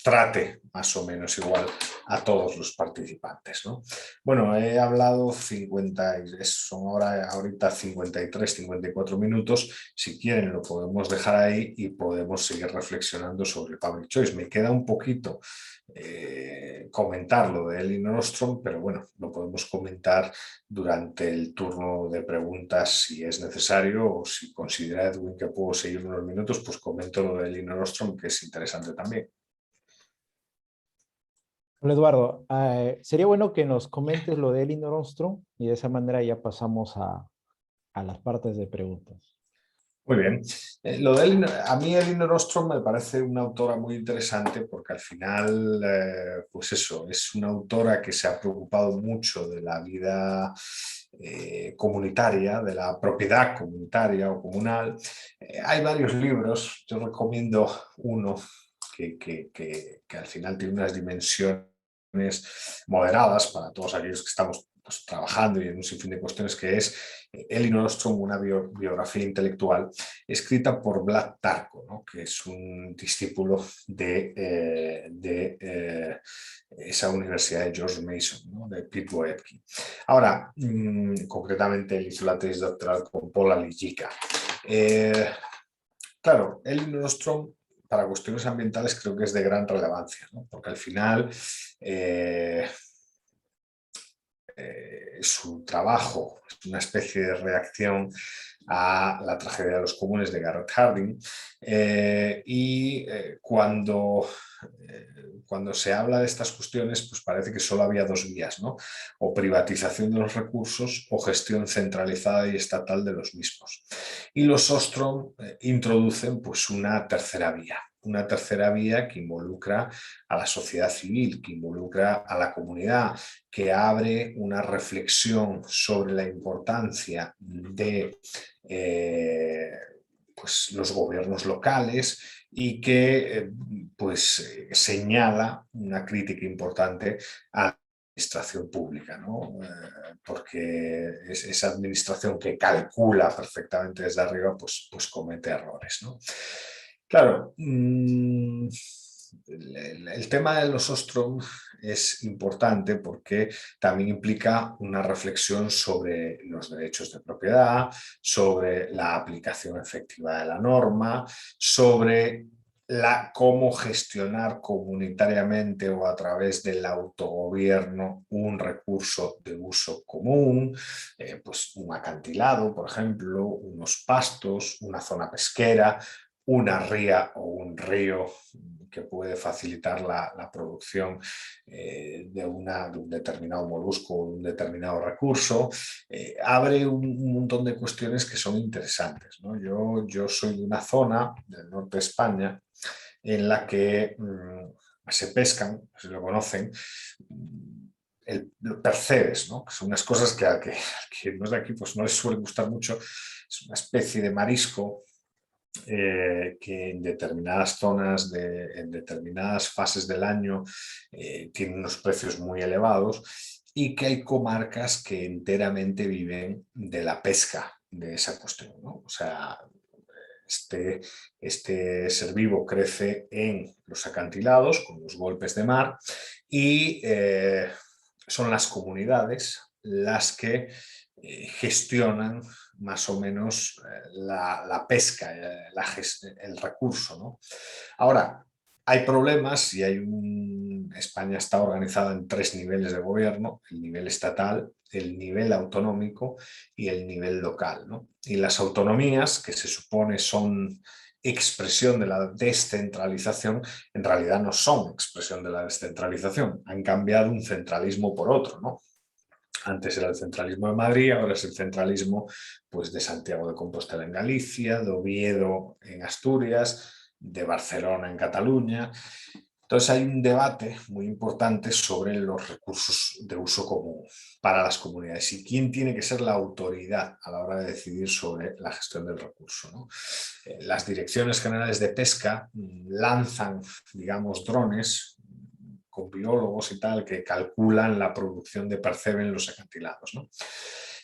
trate más o menos igual a todos los participantes, ¿no? Bueno, he hablado 50, son ahorita 53, 54 minutos. Si quieren lo podemos dejar ahí y podemos seguir reflexionando sobre el Public Choice. Me queda un poquito comentar lo de Elinor Ostrom, pero bueno, lo podemos comentar durante el turno de preguntas si es necesario, o si considera Edwin que puedo seguir unos minutos, pues comento lo de Elinor Ostrom, que es interesante también. Hola Eduardo, sería bueno que nos comentes lo de Elinor Ostrom y de esa manera ya pasamos a las partes de preguntas. Muy bien. A mí Elinor Ostrom me parece una autora muy interesante porque al final, pues eso, es una autora que se ha preocupado mucho de la vida comunitaria, de la propiedad comunitaria o comunal. Hay varios libros, yo recomiendo uno que al final tiene unas dimensiones moderadas para todos aquellos que estamos pues, trabajando y en un sinfín de cuestiones, que es Elinor Ostrom, una biografía intelectual escrita por Vlad Tarko, ¿no? Que es un discípulo de esa universidad de George Mason, ¿no? De Pete Boetkin. Ahora, concretamente, él hizo la tesis doctoral con Paula Ligica. Claro, Elinor Ostrom para cuestiones ambientales creo que es de gran relevancia, ¿no? Porque al final su trabajo es una especie de reacción a la tragedia de los comunes de Garrett Hardin cuando se habla de estas cuestiones pues parece que solo había dos vías, ¿no? O privatización de los recursos o gestión centralizada y estatal de los mismos. Y los Ostrom introducen pues una tercera vía que involucra a la sociedad civil, que involucra a la comunidad, que abre una reflexión sobre la importancia de pues, los gobiernos locales y que señala una crítica importante a la administración pública, ¿no? Porque esa administración que calcula perfectamente desde arriba, pues comete errores, ¿no? Claro, el tema de los Ostrom es importante porque también implica una reflexión sobre los derechos de propiedad, sobre la aplicación efectiva de la norma, sobre cómo gestionar comunitariamente o a través del autogobierno un recurso de uso común, pues un acantilado, por ejemplo, unos pastos, una zona pesquera, una ría o un río que puede facilitar la producción de un determinado molusco o un determinado recurso, abre un montón de cuestiones que son interesantes, ¿no? Yo soy de una zona del norte de España en la que se pescan, si lo conocen, percebes, ¿no? Que son unas cosas que al que no es de aquí pues no les suele gustar mucho. Es una especie de marisco que en determinadas zonas, en determinadas fases del año, tienen unos precios muy elevados y que hay comarcas que enteramente viven de la pesca de esa cuestión, ¿no? O sea, este ser vivo crece en los acantilados con los golpes de mar y son las comunidades las que gestionan más o menos la pesca, el recurso, ¿no? Ahora, hay problemas y España está organizada en 3 niveles de gobierno: el nivel estatal, el nivel autonómico y el nivel local, ¿no? Y las autonomías, que se supone son expresión de la descentralización, en realidad no son expresión de la descentralización, han cambiado un centralismo por otro, ¿no? Antes era el centralismo de Madrid, ahora es el centralismo, pues, de Santiago de Compostela en Galicia, de Oviedo en Asturias, de Barcelona en Cataluña. Entonces hay un debate muy importante sobre los recursos de uso común para las comunidades y quién tiene que ser la autoridad a la hora de decidir sobre la gestión del recurso, ¿no? Las direcciones generales de pesca lanzan, digamos, drones con biólogos y tal, que calculan la producción de percebe en los acantilados, ¿no?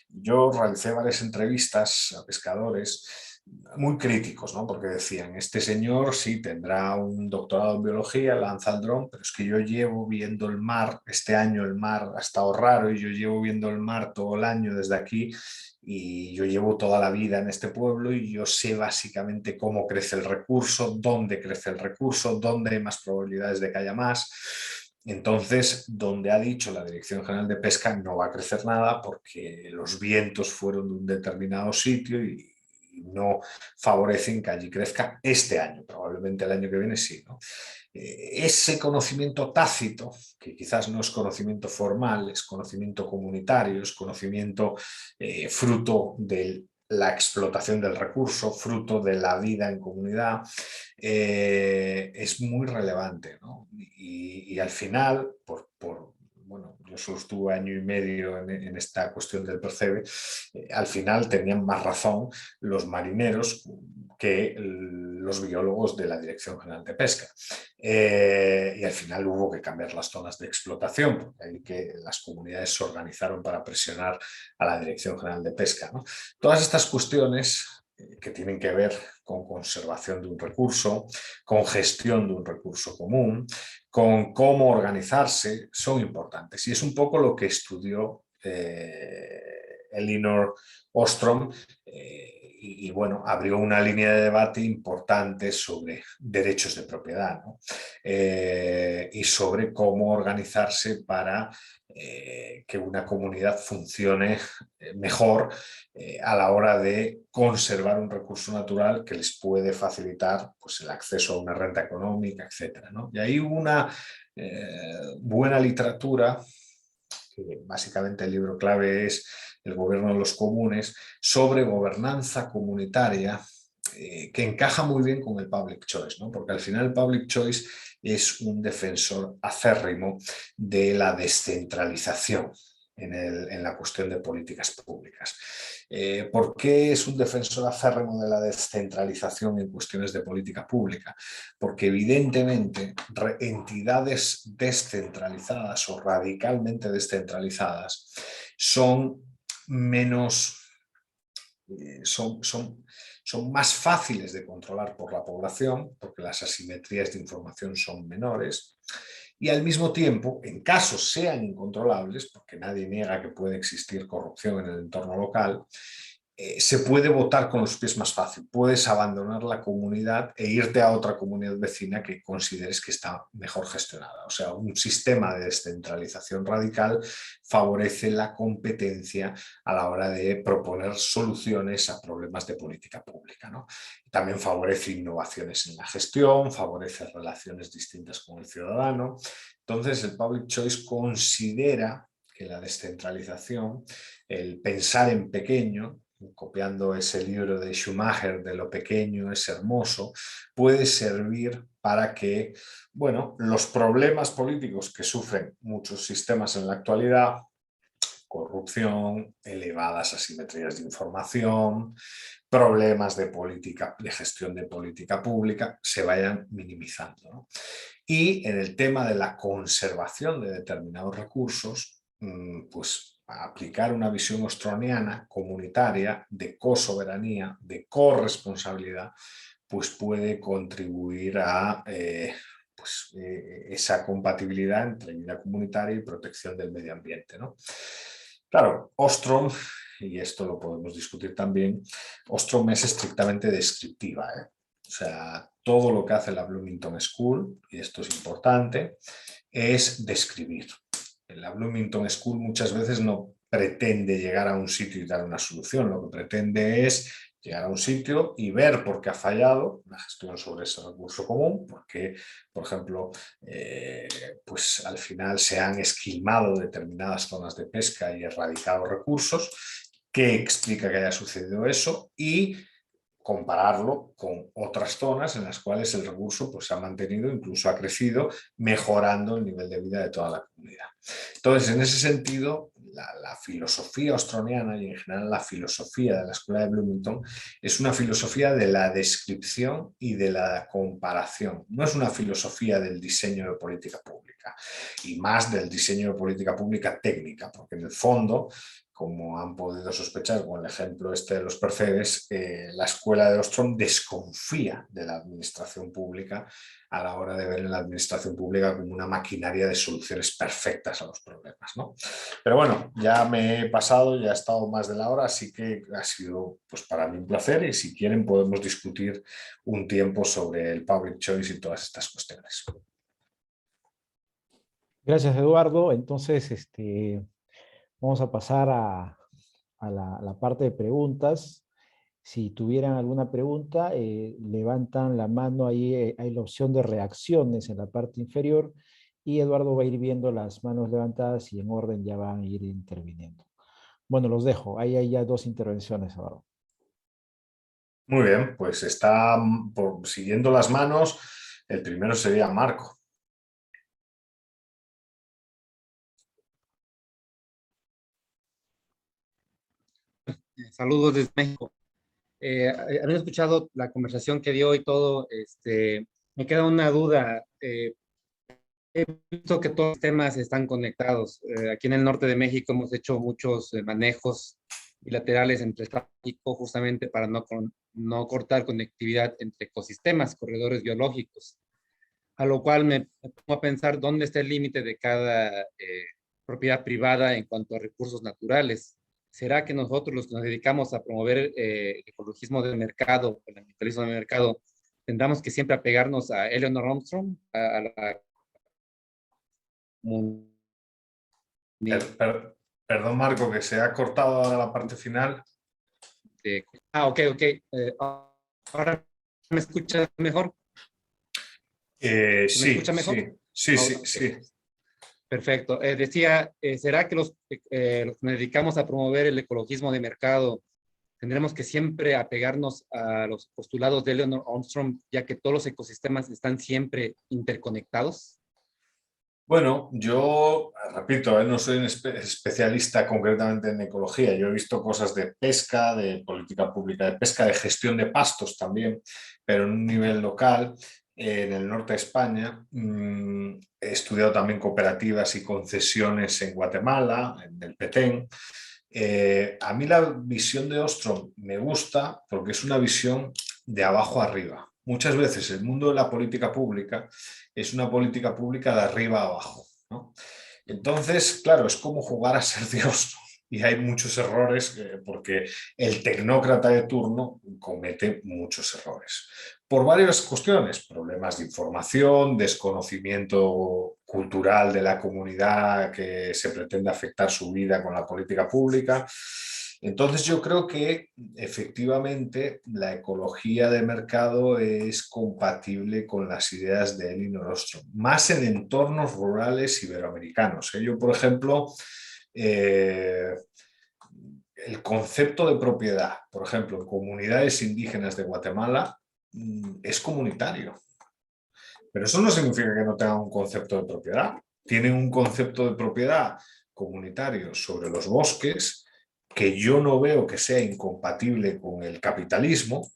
Yo realicé varias entrevistas a pescadores muy críticos, ¿no? Porque decían, este señor sí tendrá un doctorado en biología, lanza el dron, pero es que yo llevo viendo el mar, este año el mar ha estado raro y yo llevo viendo el mar todo el año desde aquí y yo llevo toda la vida en este pueblo y yo sé básicamente cómo crece el recurso, dónde crece el recurso, dónde hay más probabilidades de que haya más. Entonces, donde ha dicho la Dirección General de Pesca no va a crecer nada porque los vientos fueron de un determinado sitio y no favorecen que allí crezca este año. Probablemente el año que viene sí, ¿no? Ese conocimiento tácito, que quizás no es conocimiento formal, es conocimiento comunitario, es conocimiento fruto de la explotación del recurso, fruto de la vida en comunidad, es muy relevante, ¿no? Y al final, bueno, yo solo estuve año y medio en esta cuestión del percebe, al final tenían más razón los marineros que los biólogos de la Dirección General de Pesca. Y al final hubo que cambiar las zonas de explotación, porque ahí que las comunidades se organizaron para presionar a la Dirección General de Pesca, ¿no? Todas estas cuestiones que tienen que ver con conservación de un recurso, con gestión de un recurso común, con cómo organizarse, son importantes. Y es un poco lo que estudió Elinor Ostrom, y bueno, abrió una línea de debate importante sobre derechos de propiedad, ¿no? Y sobre cómo organizarse para que una comunidad funcione mejor a la hora de conservar un recurso natural que les puede facilitar, pues, el acceso a una renta económica, etcétera, ¿no? Y ahí hubo una buena literatura, que básicamente el libro clave es El gobierno de los comunes, sobre gobernanza comunitaria, que encaja muy bien con el public choice, ¿no? Porque al final el public choice es un defensor acérrimo de la descentralización en la cuestión de políticas públicas. ¿Por qué es un defensor acérrimo de la descentralización en cuestiones de política pública? Porque evidentemente entidades descentralizadas o radicalmente descentralizadas son menos, son más fáciles de controlar por la población, porque las asimetrías de información son menores, y al mismo tiempo, en casos sean incontrolables, porque nadie niega que puede existir corrupción en el entorno local, se puede votar con los pies más fácil. Puedes abandonar la comunidad e irte a otra comunidad vecina que consideres que está mejor gestionada. O sea, un sistema de descentralización radical favorece la competencia a la hora de proponer soluciones a problemas de política pública, ¿no? También favorece innovaciones en la gestión, favorece relaciones distintas con el ciudadano. Entonces, el Public Choice considera que la descentralización, el pensar en pequeño, copiando ese libro de Schumacher de Lo pequeño es hermoso, puede servir para que, bueno, los problemas políticos que sufren muchos sistemas en la actualidad, corrupción, elevadas asimetrías de información, problemas de política, de gestión de política pública, se vayan minimizando, ¿no? Y en el tema de la conservación de determinados recursos, pues aplicar una visión ostroniana, comunitaria, de cosoberanía, de corresponsabilidad, pues puede contribuir a pues, esa compatibilidad entre vida comunitaria y protección del medio ambiente, ¿no? Claro, Ostrom, y esto lo podemos discutir también, Ostrom es estrictamente descriptiva, ¿eh? O sea, todo lo que hace la Bloomington School, y esto es importante, es describir. La Bloomington School muchas veces no pretende llegar a un sitio y dar una solución, lo que pretende es llegar a un sitio y ver por qué ha fallado la gestión sobre ese recurso común, porque, por ejemplo, pues al final se han esquilmado determinadas zonas de pesca y erradicado recursos, qué explica que haya sucedido eso y compararlo con otras zonas en las cuales el recurso pues, se ha mantenido, incluso ha crecido, mejorando el nivel de vida de toda la comunidad. Entonces, en ese sentido, la filosofía ostroniana y en general la filosofía de la Escuela de Bloomington es una filosofía de la descripción y de la comparación. No es una filosofía del diseño de política pública y más del diseño de política pública técnica, porque en el fondo, como han podido sospechar con el ejemplo este de los percebes, la escuela de Ostrom desconfía de la administración pública a la hora de ver en la administración pública como una maquinaria de soluciones perfectas a los problemas, ¿no? Pero bueno, ya me he pasado, ya he estado más de la hora, así que ha sido pues, para mí un placer y si quieren podemos discutir un tiempo sobre el public choice y todas estas cuestiones. Gracias, Eduardo. Entonces, vamos a pasar a la parte de preguntas. Si tuvieran alguna pregunta, levantan la mano, ahí hay la opción de reacciones en la parte inferior y Eduardo va a ir viendo las manos levantadas y en orden ya van a ir interviniendo. Bueno, los dejo. Ahí hay ya 2 intervenciones, Eduardo. Muy bien, pues está siguiendo las manos. El primero sería Marco. Saludos desde México. Habiendo escuchado la conversación que dio y todo, me queda una duda. He visto que todos los temas están conectados. Aquí en el norte de México hemos hecho muchos manejos bilaterales entre Estados y México justamente para no cortar conectividad entre ecosistemas, corredores biológicos. A lo cual me pongo a pensar dónde está el límite de cada propiedad privada en cuanto a recursos naturales. ¿Será que nosotros, los que nos dedicamos a promover el ecologismo de mercado, el ambientalismo de mercado, tendremos que siempre apegarnos a Eleanor Armstrong, a la Perdón, Marco, que se ha cortado ahora la parte final. Ok. Ahora me escuchas mejor. ¿Me Sí, escucha mejor? sí. Perfecto. Decía, ¿será que los que nos dedicamos a promover el ecologismo de mercado tendremos que siempre apegarnos a los postulados de Eleanor Armstrong, ya que todos los ecosistemas están siempre interconectados? Bueno, yo repito, no soy un especialista concretamente en ecología. Yo he visto cosas de pesca, de política pública de pesca, de gestión de pastos también, pero en un nivel local, en el norte de España. He estudiado también cooperativas y concesiones en Guatemala, en el Petén. A mí la visión de Ostrom me gusta porque es una visión de abajo arriba. Muchas veces el mundo de la política pública es una política pública de arriba a abajo, ¿no? Entonces, claro, es como jugar a ser Dios y hay muchos errores porque el tecnócrata de turno comete muchos errores. Por varias cuestiones, problemas de información, desconocimiento cultural de la comunidad que se pretende afectar su vida con la política pública. Entonces yo creo que efectivamente la ecología de mercado es compatible con las ideas de Elinor Ostrom, más en entornos rurales iberoamericanos. Yo, por ejemplo, el concepto de propiedad, por ejemplo, en comunidades indígenas de Guatemala, es comunitario. Pero eso no significa que no tengan un concepto de propiedad. Tienen un concepto de propiedad comunitario sobre los bosques que yo no veo que sea incompatible con el capitalismo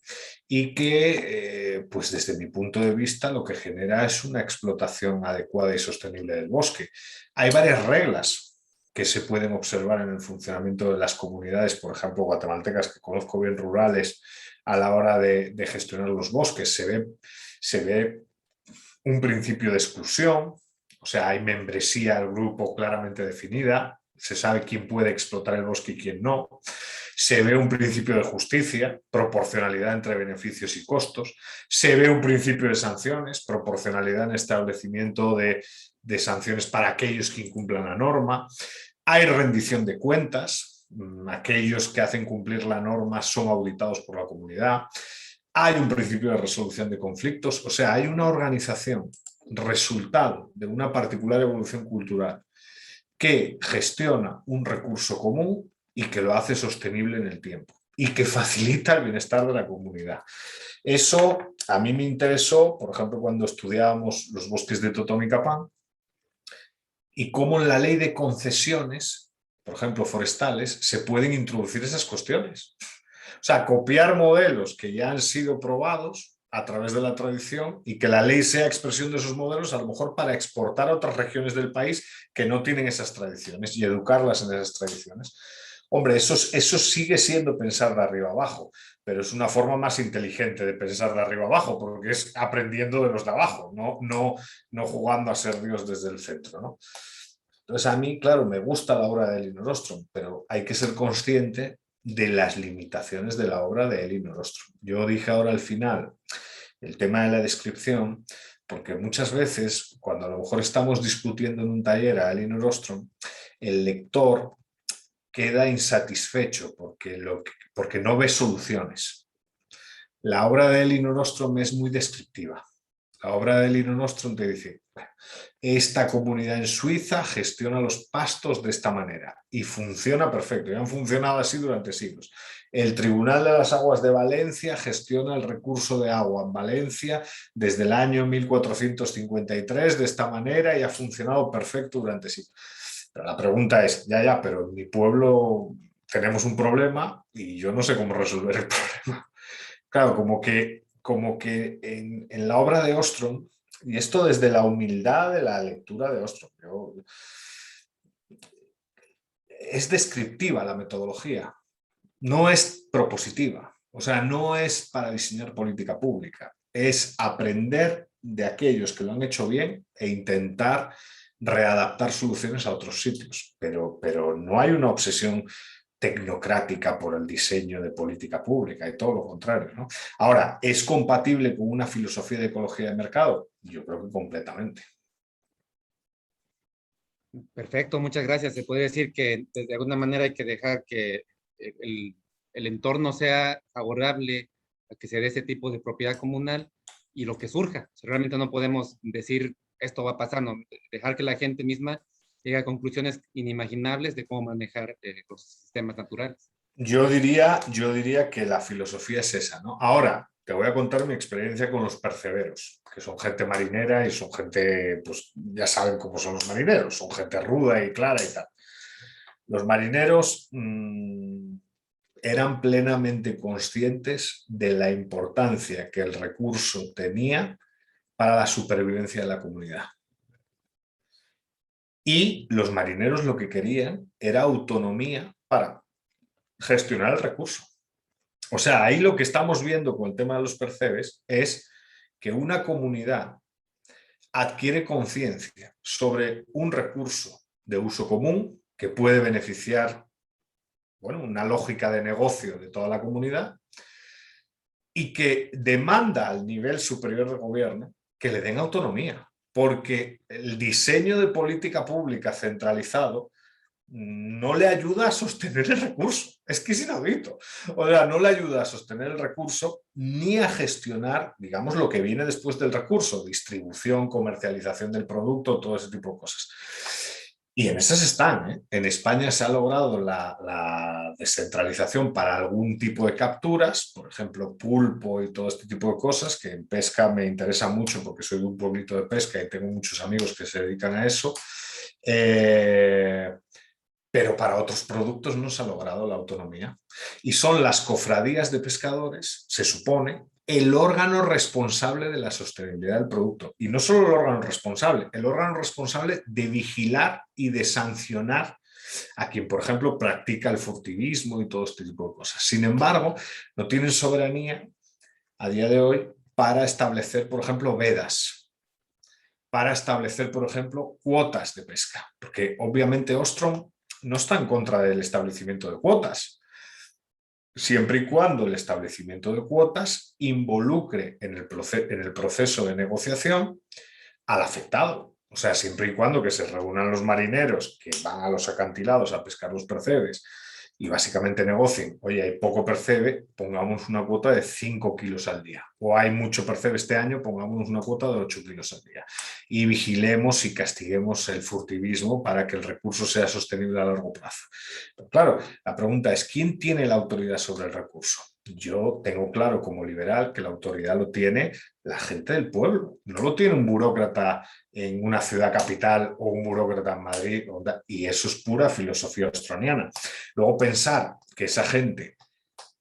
y que, pues desde mi punto de vista, lo que genera es una explotación adecuada y sostenible del bosque. Hay varias reglas que se pueden observar en el funcionamiento de las comunidades, por ejemplo, guatemaltecas, que conozco bien, rurales, a la hora de gestionar los bosques. Se ve un principio de exclusión, o sea, hay membresía al grupo claramente definida, se sabe quién puede explotar el bosque y quién no. Se ve un principio de justicia, proporcionalidad entre beneficios y costos. Se ve un principio de sanciones, proporcionalidad en establecimiento de sanciones para aquellos que incumplan la norma. Hay rendición de cuentas. Aquellos que hacen cumplir la norma son auditados por la comunidad. Hay un principio de resolución de conflictos. O sea, hay una organización resultado de una particular evolución cultural que gestiona un recurso común y que lo hace sostenible en el tiempo y que facilita el bienestar de la comunidad. Eso a mí me interesó, por ejemplo, cuando estudiábamos los bosques de Totonicapán y cómo en la ley de concesiones, por ejemplo, forestales, se pueden introducir esas cuestiones. O sea, copiar modelos que ya han sido probados a través de la tradición y que la ley sea expresión de esos modelos, a lo mejor para exportar a otras regiones del país que no tienen esas tradiciones y educarlas en esas tradiciones. Hombre, eso sigue siendo pensar de arriba abajo, pero es una forma más inteligente de pensar de arriba abajo, porque es aprendiendo de los de abajo, no jugando a ser Dios desde el centro, ¿no? Entonces a mí, claro, me gusta la obra de Elinor Ostrom, pero hay que ser consciente de las limitaciones de la obra de Elinor Ostrom. Yo dije ahora al final el tema de la descripción, porque muchas veces, cuando a lo mejor estamos discutiendo en un taller a Elinor Ostrom, el lector queda insatisfecho porque no ve soluciones. La obra de Elinor Ostrom es muy descriptiva. La obra de Elinor Ostrom te dice, esta comunidad en Suiza gestiona los pastos de esta manera y funciona perfecto, y han funcionado así durante siglos. El Tribunal de las Aguas de Valencia gestiona el recurso de agua en Valencia desde el año 1453 de esta manera y ha funcionado perfecto durante siglos. Pero la pregunta es, pero en mi pueblo tenemos un problema y yo no sé cómo resolver el problema. Claro, como que en la obra de Ostrom, y esto desde la humildad de la lectura de Ostrom, es descriptiva la metodología, no es propositiva, o sea, no es para diseñar política pública, es aprender de aquellos que lo han hecho bien e intentar readaptar soluciones a otros sitios, pero no hay una obsesión tecnocrática por el diseño de política pública y todo lo contrario, ¿no? Ahora, ¿es compatible con una filosofía de ecología de mercado? Yo creo que completamente. Perfecto, muchas gracias. Se puede decir que de alguna manera hay que dejar que el entorno sea favorable a que se dé ese tipo de propiedad comunal y lo que surja. Realmente no podemos decir esto va a pasar, no, dejar que la gente misma llegue a conclusiones inimaginables de cómo manejar los sistemas naturales. Yo diría que la filosofía es esa, ¿no? Ahora, te voy a contar mi experiencia con los perceberos, que son gente marinera y son gente, pues ya saben cómo son los marineros, son gente ruda y clara y tal. Los marineros eran plenamente conscientes de la importancia que el recurso tenía para la supervivencia de la comunidad. Y los marineros lo que querían era autonomía para gestionar el recurso. O sea, ahí lo que estamos viendo con el tema de los percebes es que una comunidad adquiere conciencia sobre un recurso de uso común que puede beneficiar, bueno, una lógica de negocio de toda la comunidad y que demanda al nivel superior del gobierno que le den autonomía, porque el diseño de política pública centralizado no le ayuda a sostener el recurso. Es que es inaudito. O sea, no le ayuda a sostener el recurso ni a gestionar, digamos, lo que viene después del recurso, distribución, comercialización del producto, todo ese tipo de cosas. Y en esas están, ¿eh? En España se ha logrado la descentralización para algún tipo de capturas, por ejemplo, pulpo y todo este tipo de cosas, que en pesca me interesa mucho porque soy de un pueblito de pesca y tengo muchos amigos que se dedican a eso. Pero para otros productos no se ha logrado la autonomía. Y son las cofradías de pescadores, se supone, el órgano responsable de la sostenibilidad del producto. Y no solo el órgano responsable de vigilar y de sancionar a quien, por ejemplo, practica el furtivismo y todo este tipo de cosas. Sin embargo, no tienen soberanía a día de hoy para establecer, por ejemplo, vedas. para establecer, por ejemplo, cuotas de pesca, porque obviamente Ostrom no está en contra del establecimiento de cuotas, siempre y cuando el establecimiento de cuotas involucre en el proceso de negociación al afectado. O sea, siempre y cuando que se reúnan los marineros que van a los acantilados a pescar los percebes y básicamente negocien, oye, hay poco percebe, pongamos una cuota de 5 kilos al día. O hay mucho percebe este año, pongamos una cuota de 8 kilos al día. Y vigilemos y castiguemos el furtivismo para que el recurso sea sostenible a largo plazo. Pero claro, la pregunta es, ¿quién tiene la autoridad sobre el recurso? Yo tengo claro como liberal que la autoridad lo tiene la gente del pueblo, no lo tiene un burócrata en una ciudad capital o un burócrata en Madrid, y eso es pura filosofía austroniana. Luego pensar que esa gente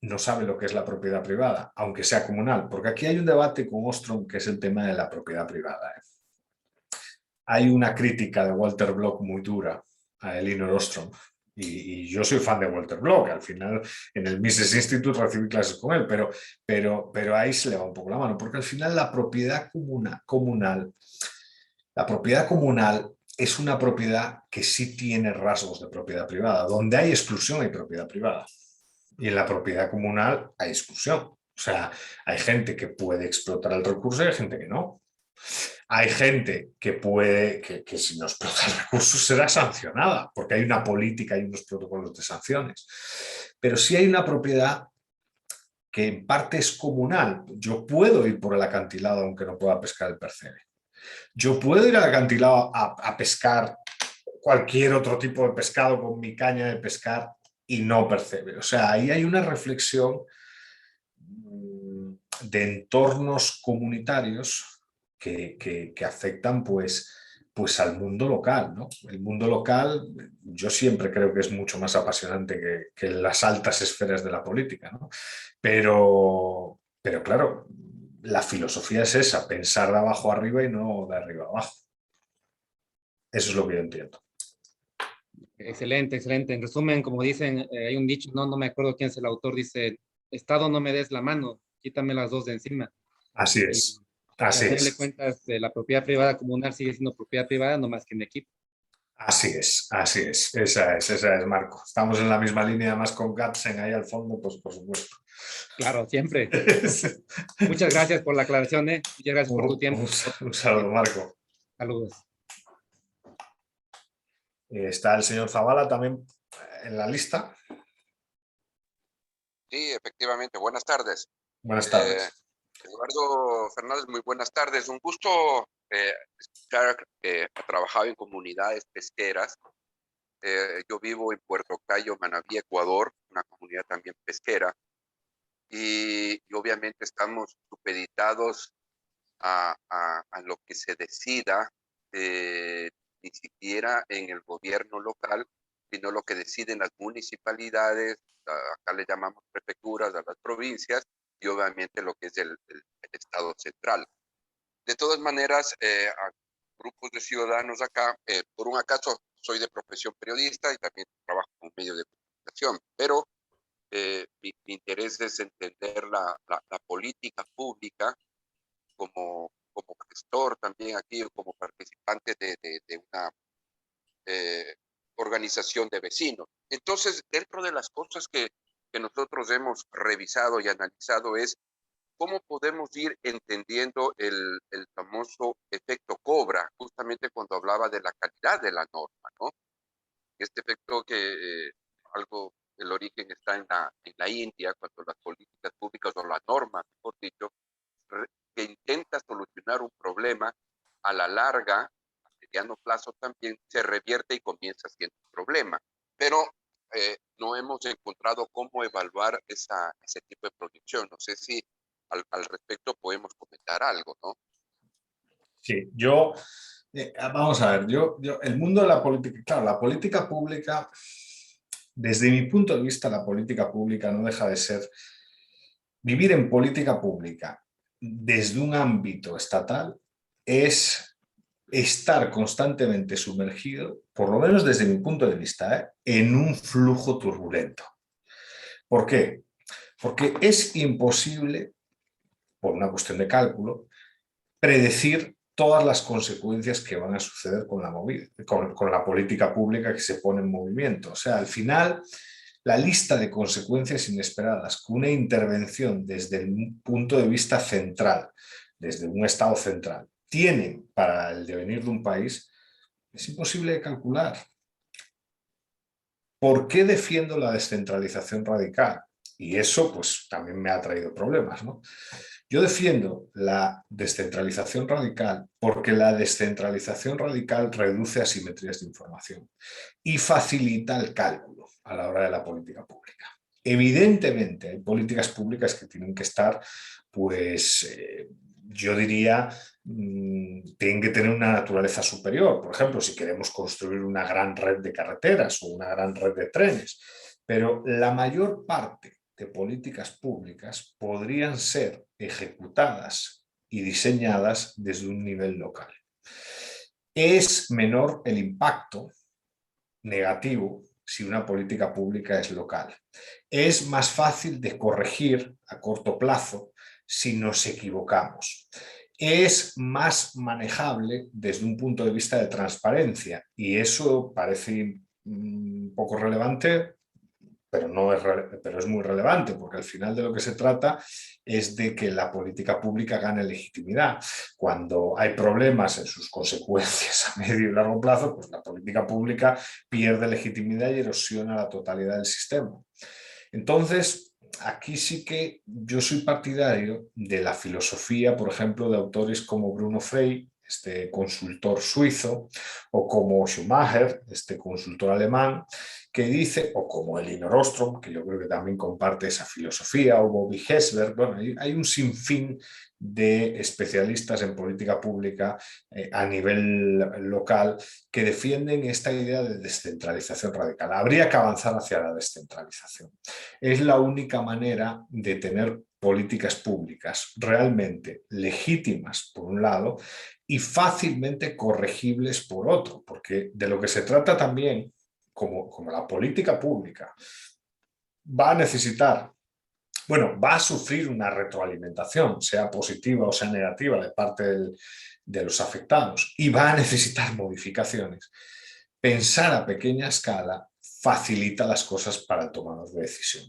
no sabe lo que es la propiedad privada, aunque sea comunal, porque aquí hay un debate con Ostrom que es el tema de la propiedad privada. Hay una crítica de Walter Block muy dura a Elinor Ostrom, y yo soy fan de Walter Block, al final en el Mises Institute recibí clases con él, pero ahí se le va un poco la mano, porque al final la propiedad comunal es una propiedad que sí tiene rasgos de propiedad privada. Donde hay exclusión hay propiedad privada, y en la propiedad comunal hay exclusión. O sea, hay gente que puede explotar el recurso y hay gente que no. Hay gente que puede, que si no explota el recurso será sancionada, porque hay una política y unos protocolos de sanciones. Pero si hay una propiedad que en parte es comunal, yo puedo ir por el acantilado aunque no pueda pescar el percebe. Yo puedo ir al acantilado a pescar cualquier otro tipo de pescado con mi caña de pescar y no percebe. O sea, ahí hay una reflexión de entornos comunitarios que afectan pues al mundo local, ¿no? El mundo local yo siempre creo que es mucho más apasionante que las altas esferas de la política, ¿no? Pero claro, la filosofía es esa, pensar de abajo arriba y no de arriba abajo. Eso es lo que yo entiendo. Excelente, excelente. En resumen, como dicen, hay un dicho, no me acuerdo quién es el autor, dice, Estado no me des la mano, quítame las dos de encima. Así Y es, al así final de es. cuentas, la propiedad privada comunal sigue siendo propiedad privada, no más que en equipo. Así es, así es. Esa es, Marco. Estamos en la misma línea, más con Gatzen ahí al fondo, pues por supuesto. Claro, siempre. Muchas gracias por la aclaración, ¿eh? Muchas gracias por tu tiempo. Un saludo, Marco. Saludos. Está el señor Zavala también en la lista. Sí, efectivamente. Buenas tardes. Buenas tardes. Eduardo Fernández, muy buenas tardes. Un gusto escuchar que ha trabajado en comunidades pesqueras. Yo vivo en Puerto Cayo, Manabí, Ecuador, una comunidad también pesquera. Y obviamente estamos supeditados a lo que se decida, ni siquiera en el gobierno local, sino lo que deciden las municipalidades, acá le llamamos prefecturas, a las provincias, y obviamente lo que es el Estado central. De todas maneras, a grupos de ciudadanos acá, por un acaso soy de profesión periodista y también trabajo con medios de comunicación, pero mi interés es entender la política pública como gestor también aquí, o como participante de una organización de vecinos. Entonces, dentro de las cosas que nosotros hemos revisado y analizado es cómo podemos ir entendiendo el famoso efecto cobra, justamente cuando hablaba de la calidad de la norma, ¿no? Este efecto que el origen está en la India, cuando las políticas públicas o la norma, mejor dicho, que intenta solucionar un problema, a la larga, a mediano plazo también, se revierte y comienza siendo un problema. Pero no hemos encontrado cómo evaluar ese tipo de proyección. No sé si al respecto podemos comentar algo, ¿no? Sí, vamos a ver, el mundo de la política, claro, la política pública, desde mi punto de vista, la política pública no deja de ser vivir en política pública desde un ámbito estatal es estar constantemente sumergido, por lo menos desde mi punto de vista, en un flujo turbulento. ¿Por qué? Porque es imposible, por una cuestión de cálculo, predecir todas las consecuencias que van a suceder con con la política pública que se pone en movimiento. O sea, al final, la lista de consecuencias inesperadas que una intervención desde el punto de vista central, desde un Estado central, tiene para el devenir de un país, es imposible de calcular. ¿Por qué defiendo la descentralización radical? Y eso pues también me ha traído problemas, ¿no? Yo defiendo la descentralización radical porque la descentralización radical reduce asimetrías de información y facilita el cálculo a la hora de la política pública. Evidentemente hay políticas públicas que tienen que estar, pues yo diría, tienen que tener una naturaleza superior. Por ejemplo, si queremos construir una gran red de carreteras o una gran red de trenes, pero la mayor parte de políticas públicas podrían ser ejecutadas y diseñadas desde un nivel local. Es menor el impacto negativo si una política pública es local. Es más fácil de corregir a corto plazo si nos equivocamos. Es más manejable desde un punto de vista de transparencia y eso parece un poco relevante, pero es muy relevante, porque al final de lo que se trata es de que la política pública gane legitimidad. Cuando hay problemas en sus consecuencias a medio y largo plazo, pues la política pública pierde legitimidad y erosiona la totalidad del sistema. Entonces, aquí sí que yo soy partidario de la filosofía, por ejemplo, de autores como Bruno Frey, este consultor suizo, o como Schumacher, este consultor alemán, que dice, o como Elinor Ostrom, que yo creo que también comparte esa filosofía, o Bobby Hesberg, bueno, hay un sinfín de especialistas en política pública a nivel local que defienden esta idea de descentralización radical. Habría que avanzar hacia la descentralización. Es la única manera de tener políticas públicas realmente legítimas, por un lado, y fácilmente corregibles por otro, porque de lo que se trata también, como la política pública va a necesitar, bueno, va a sufrir una retroalimentación, sea positiva o sea negativa, de parte de los afectados, y va a necesitar modificaciones. Pensar a pequeña escala facilita las cosas para el tomador de decisión.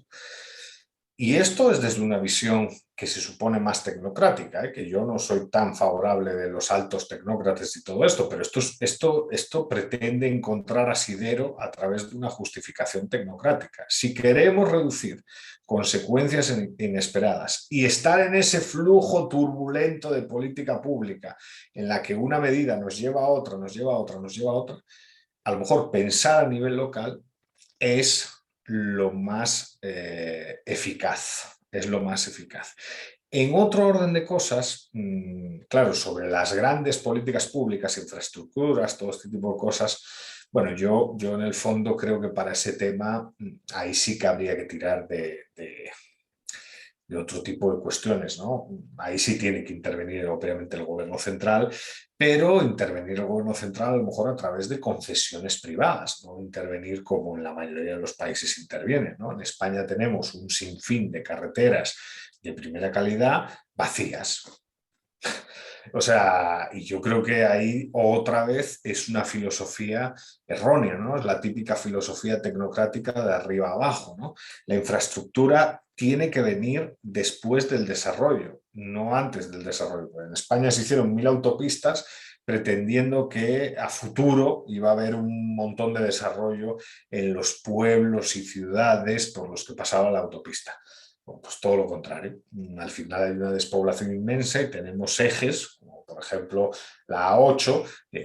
Y esto es desde una visión que se supone más tecnocrática, que yo no soy tan favorable de los altos tecnócratas y todo esto, pero esto pretende encontrar asidero a través de una justificación tecnocrática. Si queremos reducir consecuencias inesperadas y estar en ese flujo turbulento de política pública en la que una medida nos lleva a otra, nos lleva a otra, nos lleva a otra, a lo mejor pensar a nivel local es lo más eficaz, es lo más eficaz. En otro orden de cosas, claro, sobre las grandes políticas públicas, infraestructuras, todo este tipo de cosas, bueno, yo en el fondo creo que para ese tema ahí sí que habría que tirar de otro tipo de cuestiones, ¿no? Ahí sí tiene que intervenir obviamente el gobierno central, pero intervenir el gobierno central a lo mejor a través de concesiones privadas, no intervenir como en la mayoría de los países intervienen, ¿no? En España tenemos un sinfín de carreteras de primera calidad vacías. O sea, y yo creo que ahí otra vez es una filosofía errónea, ¿no? Es la típica filosofía tecnocrática de arriba a abajo, ¿no? La infraestructura tiene que venir después del desarrollo, no antes del desarrollo. En España se hicieron 1000 autopistas pretendiendo que a futuro iba a haber un montón de desarrollo en los pueblos y ciudades por los que pasaba la autopista. Bueno, pues todo lo contrario. Al final hay una despoblación inmensa y tenemos ejes, como por ejemplo la A8,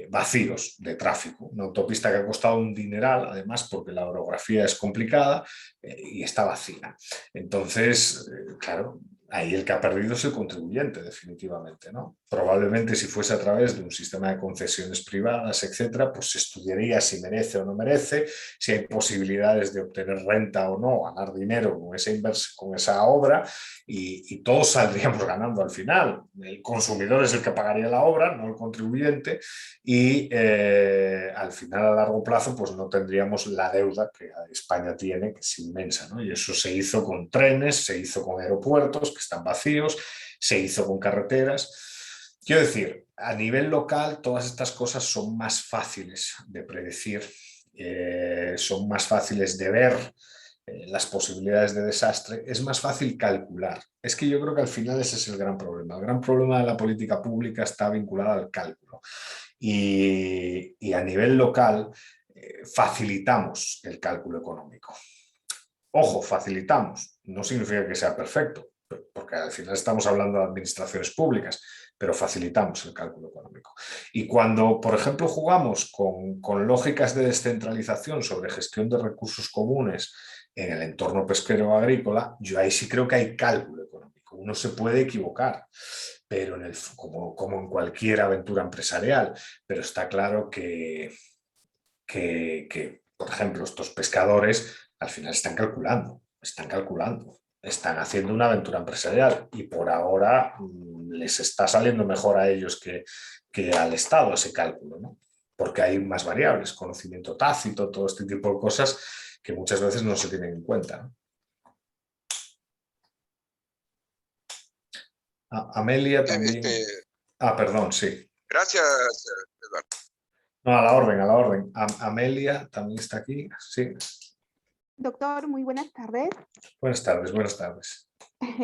vacíos de tráfico. Una autopista que ha costado un dineral, además porque la orografía es complicada y está vacía. Entonces, claro, ahí el que ha perdido es el contribuyente, definitivamente, ¿no? Probablemente si fuese a través de un sistema de concesiones privadas, etcétera, pues se estudiaría si merece o no merece, si hay posibilidades de obtener renta o no, ganar dinero con esa obra y todos saldríamos ganando al final. El consumidor es el que pagaría la obra, no el contribuyente, y al final a largo plazo pues no tendríamos la deuda que España tiene, que es inmensa, ¿no? Y eso se hizo con trenes, se hizo con aeropuertos que están vacíos, se hizo con carreteras. Quiero decir, a nivel local todas estas cosas son más fáciles de predecir, son más fáciles de ver las posibilidades de desastre, es más fácil calcular. Es que yo creo que al final ese es el gran problema. El gran problema de la política pública está vinculado al cálculo. Y a nivel local facilitamos el cálculo económico. Ojo, facilitamos, no significa que sea perfecto, porque al final estamos hablando de administraciones públicas, pero facilitamos el cálculo económico. Y cuando, por ejemplo, jugamos con lógicas de descentralización sobre gestión de recursos comunes en el entorno pesquero agrícola, yo ahí sí creo que hay cálculo económico. Uno se puede equivocar, pero como en cualquier aventura empresarial, pero está claro que, por ejemplo, estos pescadores al final están calculando, están haciendo una aventura empresarial y por ahora les está saliendo mejor a ellos que al Estado ese cálculo, ¿no? Porque hay más variables, conocimiento tácito, todo este tipo de cosas que muchas veces no se tienen en cuenta, ¿no? Amelia también. Perdón, sí. Gracias, Eduardo. No, a la orden, a la orden. Amelia también está aquí, sí. Doctor, muy buenas tardes. Buenas tardes, buenas tardes.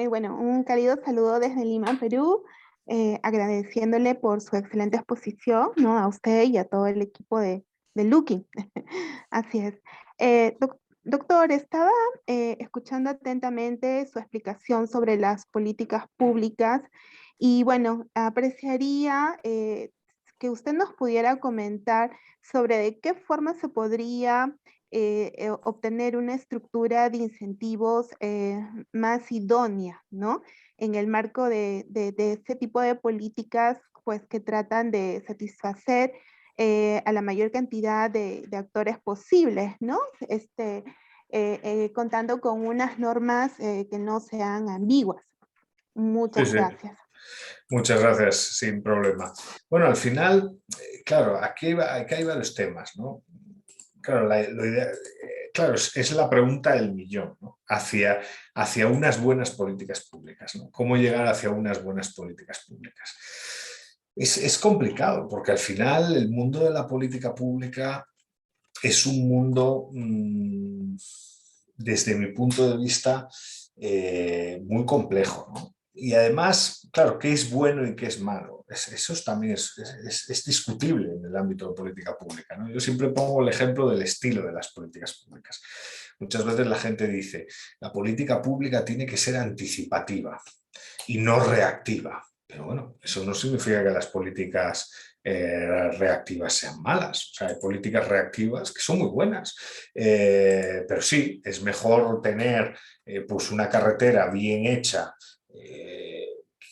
Bueno, un cálido saludo desde Lima, Perú, agradeciéndole por su excelente exposición, ¿no? A usted y a todo el equipo de Lucky. Así es. Doctor, estaba escuchando atentamente su explicación sobre las políticas públicas y bueno, apreciaría que usted nos pudiera comentar sobre de qué forma se podría obtener una estructura de incentivos más idónea, ¿no? En el marco de este tipo de políticas, pues que tratan de satisfacer a la mayor cantidad de actores posibles, ¿no? Contando con unas normas que no sean ambiguas. Muchas gracias. Muchas gracias, sin problema. Bueno, al final, claro, aquí hay varios temas, ¿no? Claro, claro, es la pregunta del millón, ¿no? Hacia unas buenas políticas públicas, ¿no? ¿Cómo llegar hacia unas buenas políticas públicas? Es complicado, porque al final el mundo de la política pública es un mundo, desde mi punto de vista, muy complejo, ¿no? Y además, claro, ¿qué es bueno y qué es malo? Eso también es discutible en el ámbito de política pública, ¿no? Yo siempre pongo el ejemplo del estilo de las políticas públicas. Muchas veces la gente dice, la política pública tiene que ser anticipativa y no reactiva. Pero bueno, eso no significa que las políticas reactivas sean malas. O sea, hay políticas reactivas que son muy buenas. Pero sí, es mejor tener pues una carretera bien hecha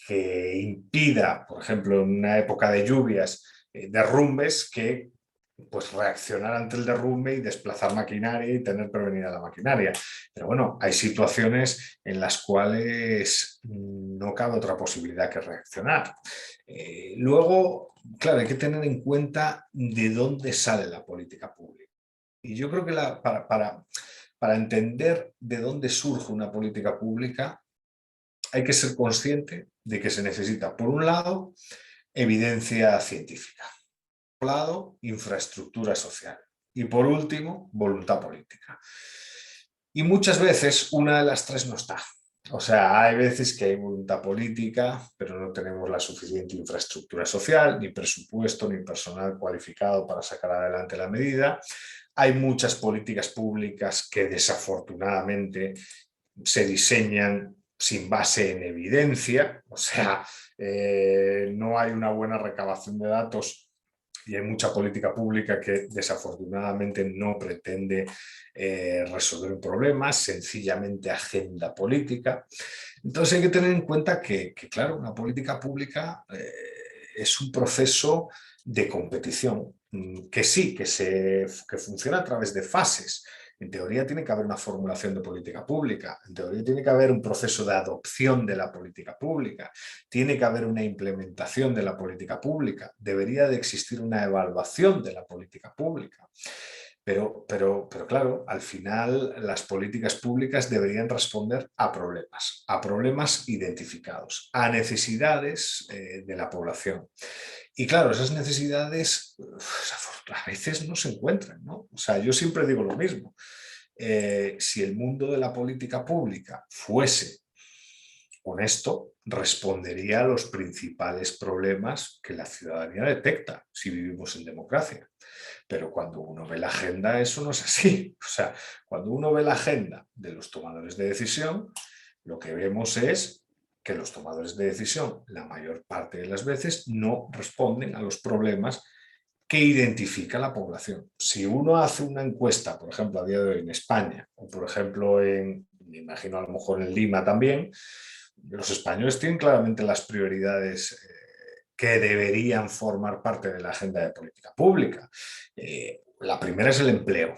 que impida, por ejemplo, en una época de lluvias, derrumbes, que pues reaccionar ante el derrumbe y desplazar maquinaria y tener prevenida la maquinaria. Pero bueno, hay situaciones en las cuales no cabe otra posibilidad que reaccionar. Luego, claro, hay que tener en cuenta de dónde sale la política pública. Y yo creo que para entender de dónde surge una política pública, hay que ser consciente de que se necesita, por un lado, evidencia científica. Por otro lado, infraestructura social. Y por último, voluntad política. Y muchas veces una de las tres no está. O sea, hay veces que hay voluntad política, pero no tenemos la suficiente infraestructura social, ni presupuesto, ni personal cualificado para sacar adelante la medida. Hay muchas políticas públicas que desafortunadamente se diseñan sin base en evidencia, o sea, no hay una buena recabación de datos y hay mucha política pública que desafortunadamente no pretende resolver un problema, sencillamente agenda política. Entonces hay que tener en cuenta que claro, una política pública es un proceso de competición, que sí, que funciona a través de fases. En teoría tiene que haber una formulación de política pública, en teoría tiene que haber un proceso de adopción de la política pública, tiene que haber una implementación de la política pública, debería de existir una evaluación de la política pública. Pero claro, al final las políticas públicas deberían responder a problemas identificados, a necesidades de la población. Y claro, esas necesidades a veces no se encuentran, ¿no? O sea, yo siempre digo lo mismo. Si el mundo de la política pública fuese honesto, respondería a los principales problemas que la ciudadanía detecta si vivimos en democracia. Pero cuando uno ve la agenda, eso no es así. O sea, cuando uno ve la agenda de los tomadores de decisión, lo que vemos es que los tomadores de decisión, la mayor parte de las veces, no responden a los problemas que identifica la población. Si uno hace una encuesta, por ejemplo, a día de hoy en España, o por ejemplo, me imagino a lo mejor en Lima también, los españoles tienen claramente las prioridades que deberían formar parte de la agenda de política pública. La primera es el empleo.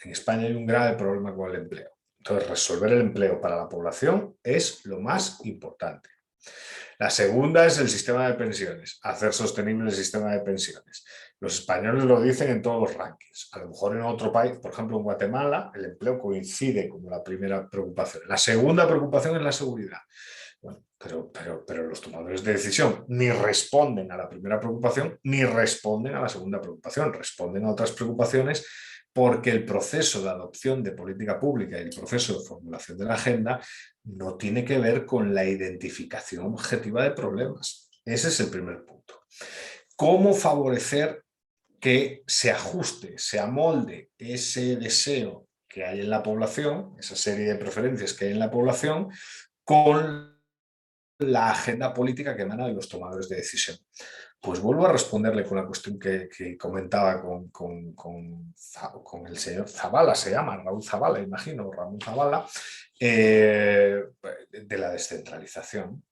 En España hay un grave problema con el empleo. Entonces, resolver el empleo para la población es lo más importante. La segunda es el sistema de pensiones, hacer sostenible el sistema de pensiones. Los españoles lo dicen en todos los rankings. A lo mejor en otro país, por ejemplo en Guatemala, el empleo coincide como la primera preocupación. La segunda preocupación es la seguridad. Bueno, pero los tomadores de decisión ni responden a la primera preocupación ni responden a la segunda preocupación, responden a otras preocupaciones porque el proceso de adopción de política pública y el proceso de formulación de la agenda no tiene que ver con la identificación objetiva de problemas. Ese es el primer punto. ¿Cómo favorecer que se ajuste, se amolde ese deseo que hay en la población, esa serie de preferencias que hay en la población, con la agenda política que emana de los tomadores de decisión? Pues vuelvo a responderle con la cuestión que comentaba con el señor Zavala, se llama Raúl Zavala, imagino, Ramón Zavala, de la descentralización.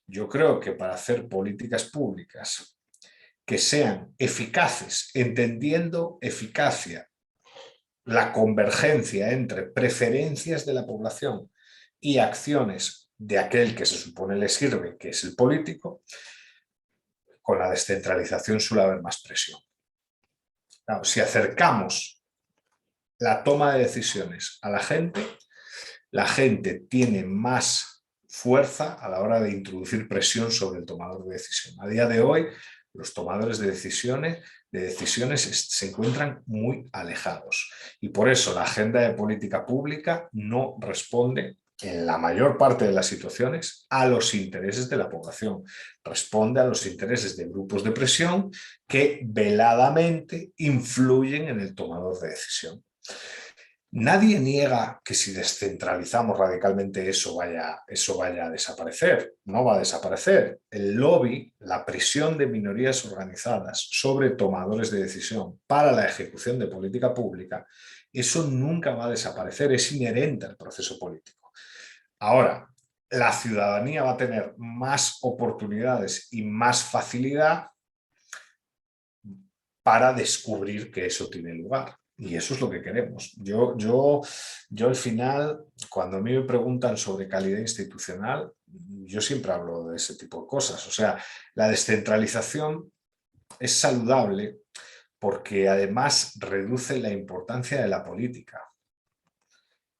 Yo creo que para hacer políticas públicas que sean eficaces, entendiendo eficacia, la convergencia entre preferencias de la población y acciones de aquel que se supone le sirve, que es el político, con la descentralización suele haber más presión. Claro, si acercamos la toma de decisiones a la gente tiene más fuerza a la hora de introducir presión sobre el tomador de decisión. A día de hoy, los tomadores de decisiones se encuentran muy alejados. Y por eso la agenda de política pública no responde en la mayor parte de las situaciones a los intereses de la población. Responde a los intereses de grupos de presión que veladamente influyen en el tomador de decisión. Nadie niega que si descentralizamos radicalmente eso vaya a desaparecer. No va a desaparecer. El lobby, la presión de minorías organizadas sobre tomadores de decisión para la ejecución de política pública, eso nunca va a desaparecer, es inherente al proceso político. Ahora, la ciudadanía va a tener más oportunidades y más facilidad para descubrir que eso tiene lugar. Y eso es lo que queremos. Yo al final, cuando a mí me preguntan sobre calidad institucional, yo siempre hablo de ese tipo de cosas. O sea, la descentralización es saludable porque además reduce la importancia de la política.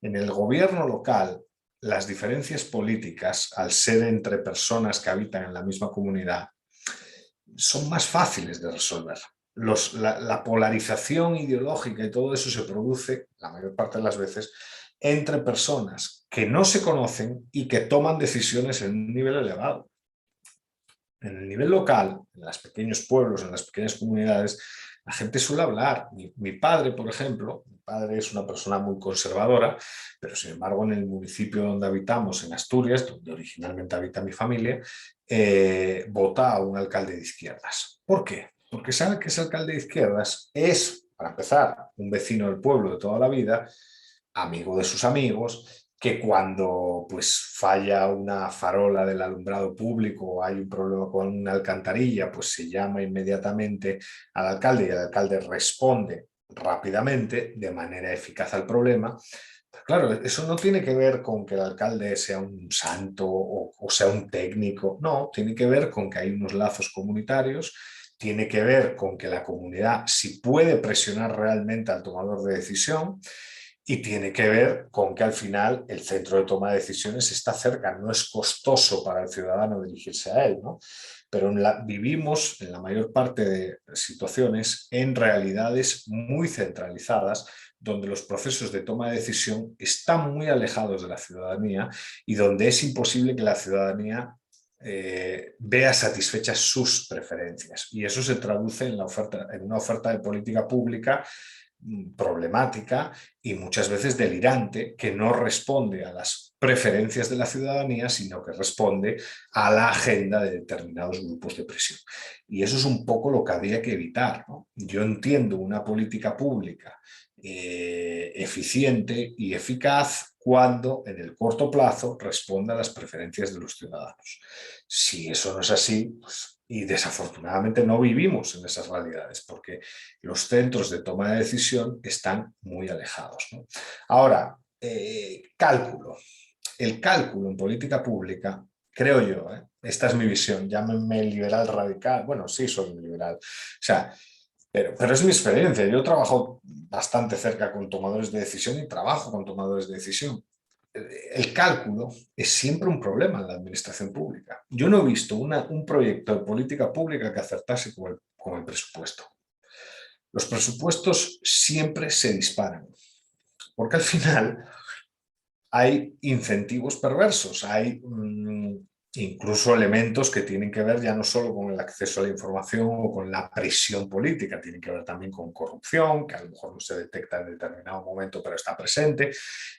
En el gobierno local, las diferencias políticas, al ser entre personas que habitan en la misma comunidad, son más fáciles de resolver. La polarización ideológica y todo eso se produce, la mayor parte de las veces, entre personas que no se conocen y que toman decisiones en un nivel elevado. En el nivel local, en los pequeños pueblos, en las pequeñas comunidades, la gente suele hablar. Mi padre, por ejemplo, mi padre es una persona muy conservadora, pero sin embargo en el municipio donde habitamos, en Asturias, donde originalmente habita mi familia, vota a un alcalde de izquierdas. ¿Por qué? Porque sabe que ese alcalde de izquierdas es, para empezar, un vecino del pueblo de toda la vida, amigo de sus amigos, que cuando pues falla una farola del alumbrado público o hay un problema con una alcantarilla, pues se llama inmediatamente al alcalde y el alcalde responde rápidamente, de manera eficaz al problema. Pero claro, eso no tiene que ver con que el alcalde sea un santo o sea un técnico, no, tiene que ver con que hay unos lazos comunitarios tiene que ver con que la comunidad sí puede presionar realmente al tomador de decisión, y tiene que ver con que al final el centro de toma de decisiones está cerca, no es costoso para el ciudadano dirigirse a él, ¿no? Pero vivimos en la mayor parte de situaciones en realidades muy centralizadas, donde los procesos de toma de decisión están muy alejados de la ciudadanía y donde es imposible que la ciudadanía vea satisfechas sus preferencias. Y eso se traduce en una oferta de política pública problemática y muchas veces delirante, que no responde a las preferencias de la ciudadanía, sino que responde a la agenda de determinados grupos de presión. Y eso es un poco lo que habría que evitar, ¿no? Yo entiendo una política pública eficiente y eficaz cuando en el corto plazo responde a las preferencias de los ciudadanos. Si eso no es así, pues, y desafortunadamente no vivimos en esas realidades porque los centros de toma de decisión están muy alejados, ¿no? Ahora, cálculo. El cálculo en política pública, creo yo, esta es mi visión, llámenme liberal radical, bueno, sí soy un liberal, o sea, pero es mi experiencia. Yo trabajo bastante cerca con tomadores de decisión y trabajo con tomadores de decisión. El cálculo es siempre un problema en la administración pública. Yo no he visto un proyecto de política pública que acertase con el presupuesto. Los presupuestos siempre se disparan, porque al final hay incentivos perversos, hay incluso elementos que tienen que ver ya no solo con el acceso a la información o con la presión política, tienen que ver también con corrupción, que a lo mejor no se detecta en determinado momento pero está presente,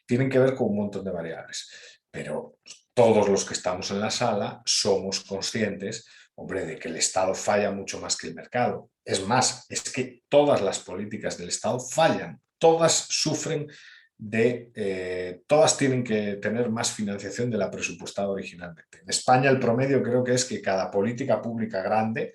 tienen que ver con un montón de variables. Pero todos los que estamos en la sala somos conscientes, hombre, de que el Estado falla mucho más que el mercado. Es más, es que todas las políticas del Estado fallan, todas sufren todas tienen que tener más financiación de la presupuestada originalmente. En España el promedio creo que es que cada política pública grande,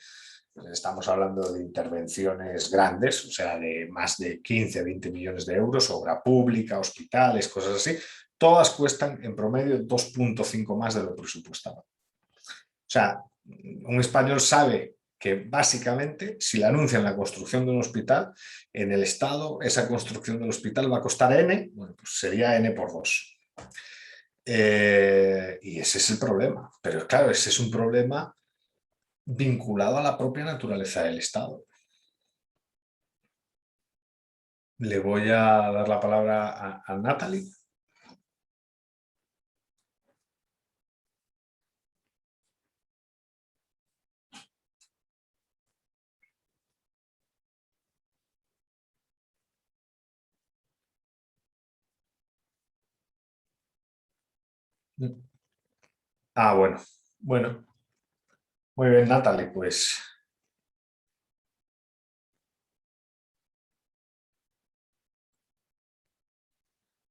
estamos hablando de intervenciones grandes, o sea, de más de 15 a 20 millones de euros, obra pública, hospitales, cosas así, todas cuestan en promedio 2,5 más de lo presupuestado. O sea, un español sabe que básicamente si le anuncian la construcción de un hospital, en el Estado esa construcción del hospital va a costar N, bueno, pues sería N por 2. Y ese es el problema. Pero claro, ese es un problema vinculado a la propia naturaleza del Estado. Le voy a dar la palabra a Natalie. Ah, bueno. Bueno. Muy bien, Natalie, pues.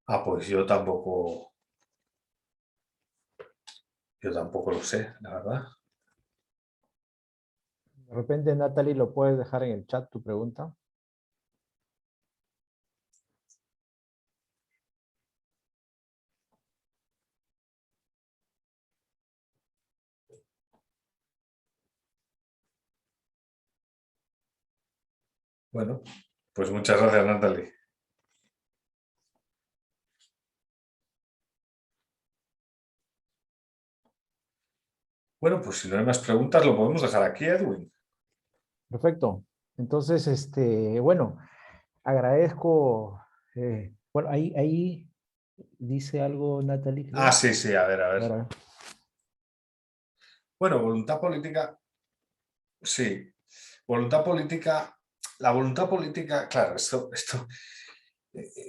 Ah, pues yo tampoco lo sé, la verdad. De repente, Natalie, lo puedes dejar en el chat tu pregunta. Bueno, pues muchas gracias, Natalie. Bueno, pues si no hay más preguntas, lo podemos dejar aquí, Edwin. Perfecto. Entonces, bueno, agradezco. Bueno, ahí dice algo, Natalie. Ah, sí, sí, a ver. A ver. Bueno, voluntad política, sí. Voluntad política, la voluntad política, claro,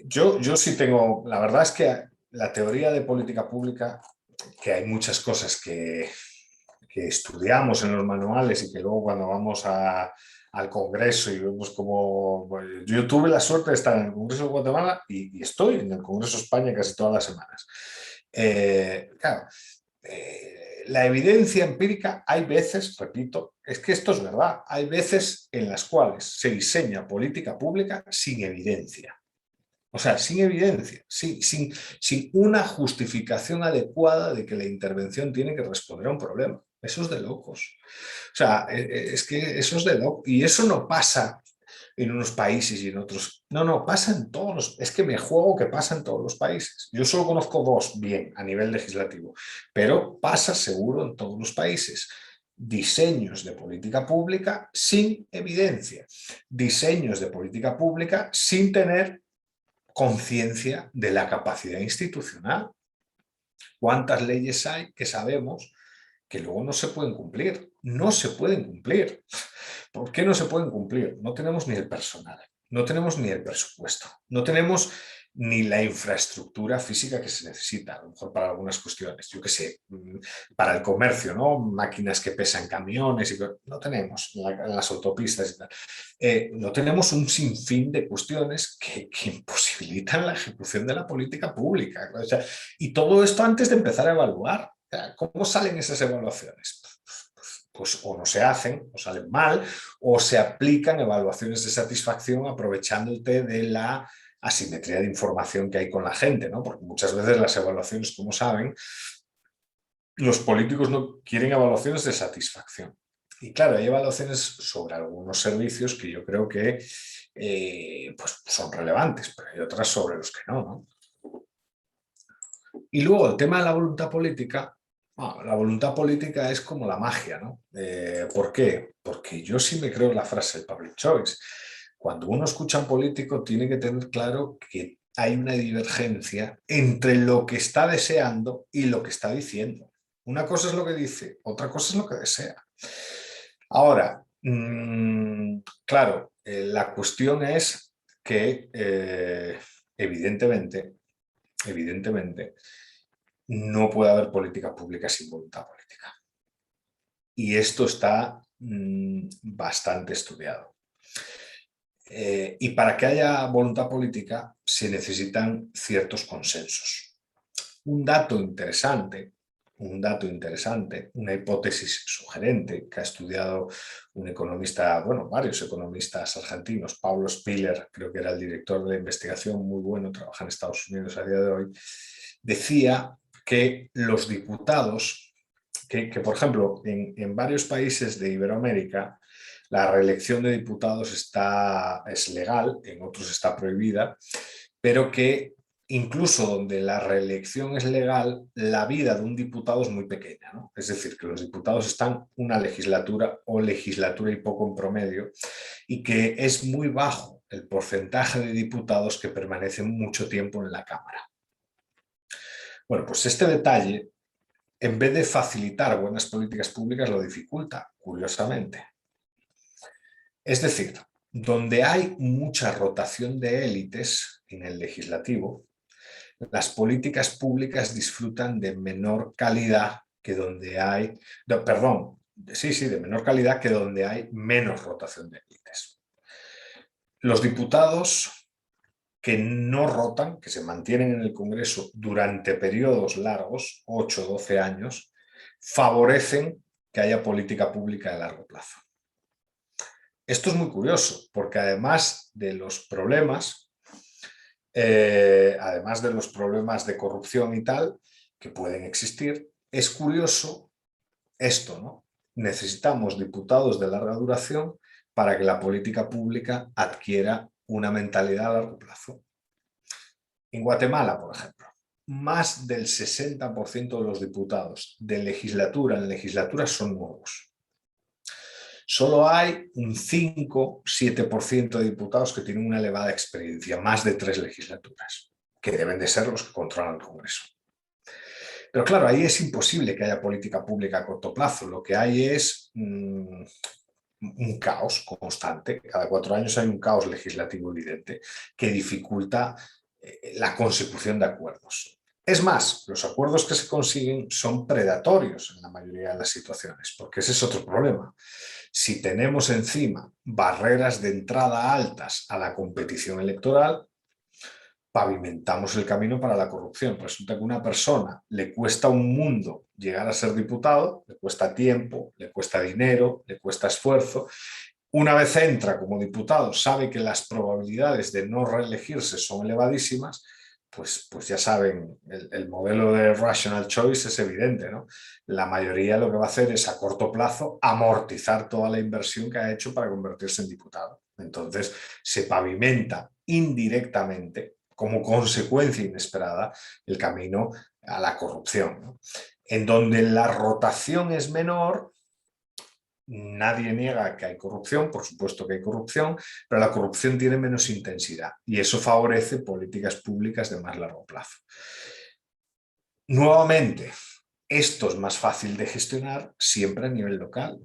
yo sí tengo, la verdad es que la teoría de política pública, que hay muchas cosas que estudiamos en los manuales y que luego cuando vamos al Congreso y vemos como... Bueno, yo tuve la suerte de estar en el Congreso de Guatemala y estoy en el Congreso de España casi todas las semanas. Claro, la evidencia empírica, hay veces, repito, es que esto es verdad, hay veces en las cuales se diseña política pública sin evidencia. O sea, sin evidencia, sin una justificación adecuada de que la intervención tiene que responder a un problema. Eso es de locos. O sea, es que eso es de locos. Y eso no pasa en unos países y en otros. No, no, pasa en todos los. Es que me juego que pasa en todos los países. Yo solo conozco dos bien a nivel legislativo, pero pasa seguro en todos los países. Diseños de política pública sin evidencia. Diseños de política pública sin tener conciencia de la capacidad institucional. ¿Cuántas leyes hay que sabemos que luego no se pueden cumplir? No se pueden cumplir. ¿Por qué no se pueden cumplir? No tenemos ni el personal, no tenemos ni el presupuesto, no tenemos ni la infraestructura física que se necesita, a lo mejor para algunas cuestiones, yo qué sé, para el comercio, ¿no? Máquinas que pesan camiones, y no tenemos en las autopistas y tal. No tenemos un sinfín de cuestiones que imposibilitan la ejecución de la política pública. O sea, y todo esto antes de empezar a evaluar. ¿Cómo salen esas evaluaciones? Pues o no se hacen, o salen mal, o se aplican evaluaciones de satisfacción aprovechándote de la asimetría de información que hay con la gente, ¿no? Porque muchas veces las evaluaciones, como saben, los políticos no quieren evaluaciones de satisfacción. Y claro, hay evaluaciones sobre algunos servicios que yo creo que pues son relevantes, pero hay otras sobre los que no, ¿no? Y luego el tema de la voluntad política. Bueno, la voluntad política es como la magia, ¿no? ¿Por qué? Porque yo sí me creo en la frase del public choice. Cuando uno escucha a un político tiene que tener claro que hay una divergencia entre lo que está deseando y lo que está diciendo. Una cosa es lo que dice, otra cosa es lo que desea. Ahora, claro, la cuestión es que evidentemente, no puede haber política pública sin voluntad política. Y esto está bastante estudiado. Y para que haya voluntad política se necesitan ciertos consensos. Un dato interesante, una hipótesis sugerente que ha estudiado un economista, bueno, varios economistas argentinos, Pablo Spiller, creo que era el director de la investigación, muy bueno, trabaja en Estados Unidos a día de hoy, decía que los diputados, que por ejemplo, en varios países de Iberoamérica, la reelección de diputados es legal, en otros está prohibida, pero que incluso donde la reelección es legal, la vida de un diputado es muy pequeña, ¿no? Es decir, que los diputados están una legislatura o legislatura y poco en promedio, y que es muy bajo el porcentaje de diputados que permanecen mucho tiempo en la Cámara. Bueno, pues este detalle, en vez de facilitar buenas políticas públicas, lo dificulta, curiosamente. Es decir, donde hay mucha rotación de élites en el legislativo, las políticas públicas disfrutan de menor calidad que donde hay, de menor calidad que donde hay menos rotación de élites. Los diputados que no rotan, que se mantienen en el Congreso durante periodos largos, 8 o 12 años, favorecen que haya política pública de largo plazo. Esto es muy curioso, porque además de los problemas de corrupción y tal, que pueden existir, es curioso esto, ¿no? Necesitamos diputados de larga duración para que la política pública adquiera una mentalidad a largo plazo. En Guatemala, por ejemplo, más del 60% de los diputados de legislatura en legislatura son nuevos. Solo hay un 5-7% de diputados que tienen una elevada experiencia, más de 3 legislaturas, que deben de ser los que controlan el Congreso. Pero claro, ahí es imposible que haya política pública a corto plazo. Lo que hay es un caos constante. Cada 4 años hay un caos legislativo evidente que dificulta la consecución de acuerdos. Es más, los acuerdos que se consiguen son predatorios en la mayoría de las situaciones, porque ese es otro problema. Si tenemos encima barreras de entrada altas a la competición electoral, pavimentamos el camino para la corrupción. Resulta que a una persona le cuesta un mundo llegar a ser diputado, le cuesta tiempo, le cuesta dinero, le cuesta esfuerzo. Una vez entra como diputado, sabe que las probabilidades de no reelegirse son elevadísimas, pues ya saben, el modelo de rational choice es evidente, ¿no? La mayoría lo que va a hacer es a corto plazo amortizar toda la inversión que ha hecho para convertirse en diputado. Entonces se pavimenta indirectamente, como consecuencia inesperada, el camino a la corrupción, ¿no? En donde la rotación es menor. Nadie niega que hay corrupción, por supuesto que hay corrupción, pero la corrupción tiene menos intensidad y eso favorece políticas públicas de más largo plazo. Nuevamente, esto es más fácil de gestionar siempre a nivel local,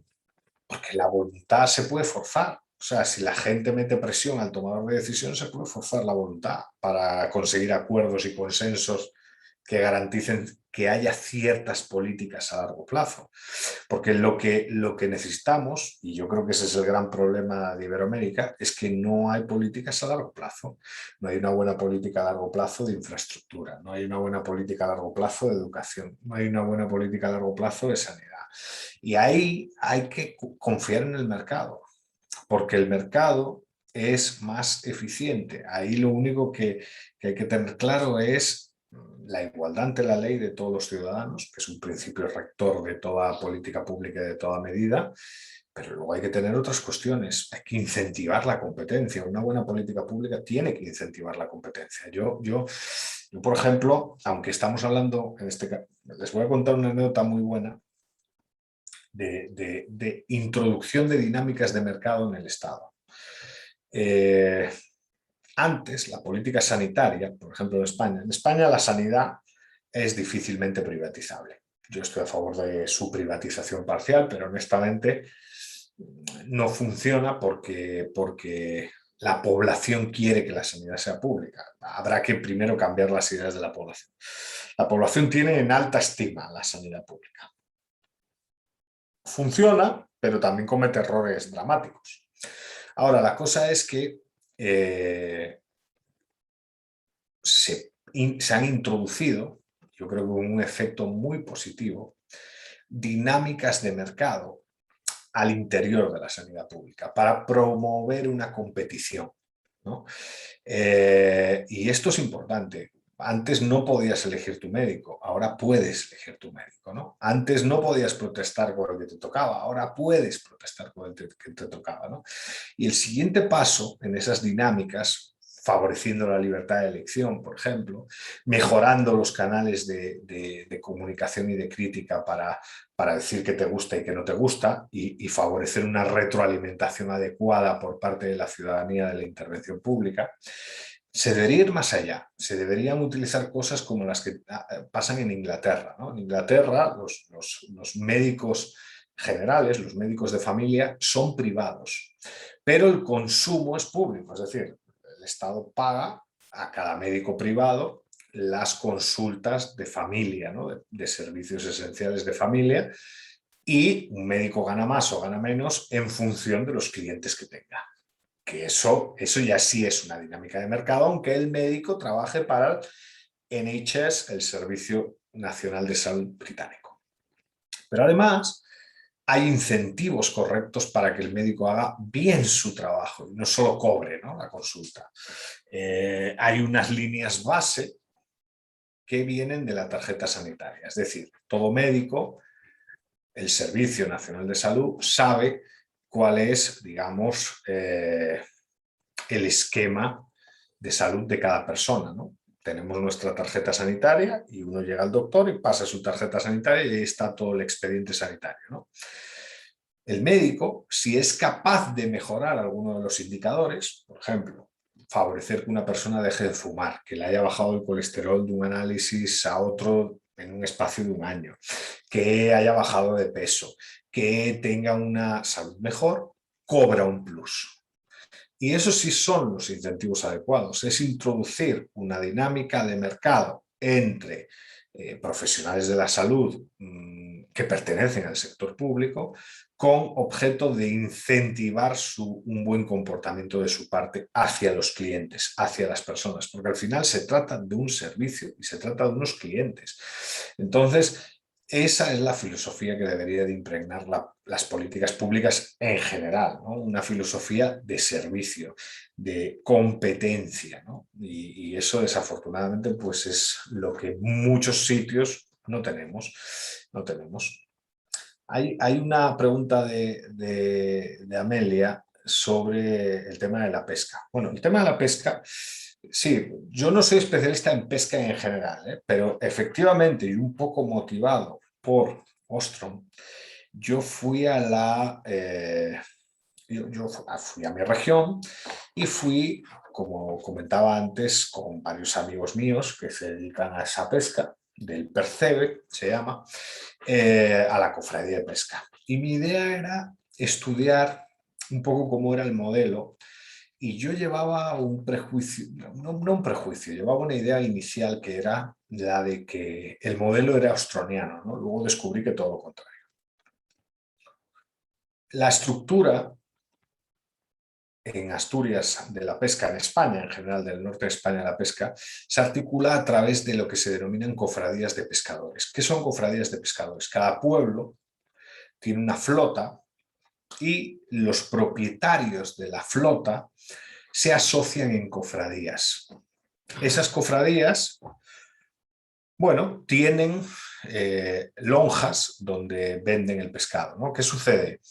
porque la voluntad se puede forzar. O sea, si la gente mete presión al tomador de decisiones, se puede forzar la voluntad para conseguir acuerdos y consensos que garanticen que haya ciertas políticas a largo plazo. Porque lo que necesitamos, y yo creo que ese es el gran problema de Iberoamérica, es que no hay políticas a largo plazo. No hay una buena política a largo plazo de infraestructura, no hay una buena política a largo plazo de educación, no hay una buena política a largo plazo de sanidad. Y ahí hay que confiar en el mercado, porque el mercado es más eficiente. Ahí lo único que hay que tener claro es la igualdad ante la ley de todos los ciudadanos, que es un principio rector de toda política pública y de toda medida, pero luego hay que tener otras cuestiones. Hay que incentivar la competencia. Una buena política pública tiene que incentivar la competencia. Yo por ejemplo, aunque estamos hablando, en este caso, les voy a contar una anécdota muy buena de introducción de dinámicas de mercado en el Estado. Antes, la política sanitaria, por ejemplo en España la sanidad es difícilmente privatizable. Yo estoy a favor de su privatización parcial, pero honestamente no funciona porque la población quiere que la sanidad sea pública. Habrá que primero cambiar las ideas de la población. La población tiene en alta estima la sanidad pública. Funciona, pero también comete errores dramáticos. Ahora, la cosa es que se han introducido, yo creo que con un efecto muy positivo, dinámicas de mercado al interior de la sanidad pública para promover una competición, ¿no? Y esto es importante. Antes no podías elegir tu médico, ahora puedes elegir tu médico, ¿no? Antes no podías protestar con el que te tocaba, ahora puedes protestar con el que te tocaba, ¿no? Y el siguiente paso en esas dinámicas, favoreciendo la libertad de elección, por ejemplo, mejorando los canales de comunicación y de crítica para decir que te gusta y que no te gusta y favorecer una retroalimentación adecuada por parte de la ciudadanía de la intervención pública, se debería ir más allá. Se deberían utilizar cosas como las que pasan en Inglaterra, ¿no? En Inglaterra los médicos generales, los médicos de familia, son privados, pero el consumo es público, es decir, el Estado paga a cada médico privado las consultas de familia, ¿no? de servicios esenciales de familia, y un médico gana más o gana menos en función de los clientes que tenga. Que eso ya sí es una dinámica de mercado, aunque el médico trabaje para el NHS, el Servicio Nacional de Salud británico. Pero además hay incentivos correctos para que el médico haga bien su trabajo y no solo cobre, ¿no?, la consulta. Hay unas líneas base que vienen de la tarjeta sanitaria, es decir, todo médico, el Servicio Nacional de Salud, sabe cuál es, digamos, el esquema de salud de cada persona, ¿no? Tenemos nuestra tarjeta sanitaria y uno llega al doctor y pasa su tarjeta sanitaria y ahí está todo el expediente sanitario, ¿no? El médico, si es capaz de mejorar alguno de los indicadores, por ejemplo, favorecer que una persona deje de fumar, que le haya bajado el colesterol de un análisis a otro en un espacio de un año, que haya bajado de peso, que tenga una salud mejor, cobra un plus. Y esos sí son los incentivos adecuados, es introducir una dinámica de mercado entre profesionales de la salud que pertenecen al sector público con objeto de incentivar un buen comportamiento de su parte hacia los clientes, hacia las personas, porque al final se trata de un servicio y se trata de unos clientes. Entonces, esa es la filosofía que debería de impregnar las políticas públicas en general, ¿no? Una filosofía de servicio, de competencia, ¿no? Y eso desafortunadamente pues es lo que en muchos sitios no tenemos. No tenemos. Hay una pregunta de Amelia sobre el tema de la pesca. Bueno, el tema de la pesca, sí, yo no soy especialista en pesca en general, pero efectivamente y un poco motivado por Ostrom, yo fui a fui a mi región y fui, como comentaba antes, con varios amigos míos que se dedican a esa pesca, del Percebe, se llama, a la cofradía de pesca. Y mi idea era estudiar un poco cómo era el modelo y yo llevaba un prejuicio, no un prejuicio, llevaba una idea inicial que era la de que el modelo era austroniano, ¿no? Luego descubrí que todo lo contrario. La estructura en Asturias de la pesca, en España, en general del norte de España la pesca, se articula a través de lo que se denominan cofradías de pescadores. ¿Qué son cofradías de pescadores? Cada pueblo tiene una flota y los propietarios de la flota se asocian en cofradías. Esas cofradías, bueno, tienen lonjas donde venden el pescado, ¿no? ¿Qué sucede?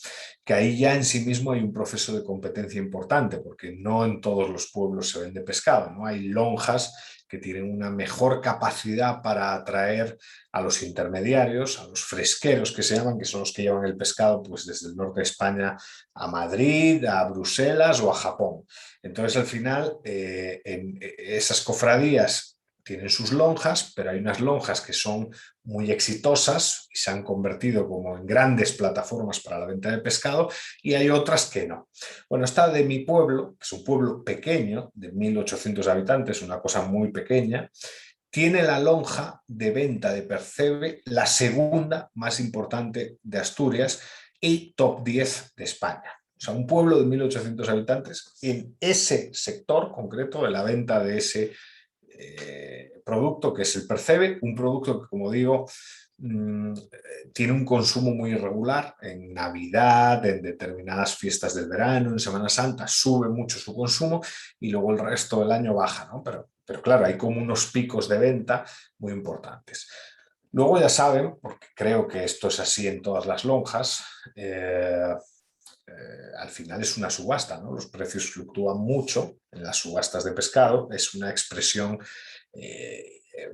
Que ahí ya en sí mismo hay un proceso de competencia importante, porque no en todos los pueblos se vende pescado, ¿no? Hay lonjas que tienen una mejor capacidad para atraer a los intermediarios, a los fresqueros que se llaman, que son los que llevan el pescado pues desde el norte de España a Madrid, a Bruselas o a Japón. Entonces al final esas cofradías tienen sus lonjas, pero hay unas lonjas que son muy exitosas y se han convertido como en grandes plataformas para la venta de pescado y hay otras que no. Bueno, esta de mi pueblo, que es un pueblo pequeño, de 1.800 habitantes, una cosa muy pequeña, tiene la lonja de venta de Percebe, la segunda más importante de Asturias y top 10 de España. O sea, un pueblo de 1.800 habitantes en ese sector concreto de la venta de ese producto que es el Percebe, un producto que, como digo, tiene un consumo muy irregular. En Navidad, en determinadas fiestas del verano, en Semana Santa, sube mucho su consumo y luego el resto del año baja, ¿no? Pero claro, hay como unos picos de venta muy importantes. Luego ya saben, porque creo que esto es así en todas las lonjas, al final es una subasta, ¿no? Los precios fluctúan mucho en las subastas de pescado, es una expresión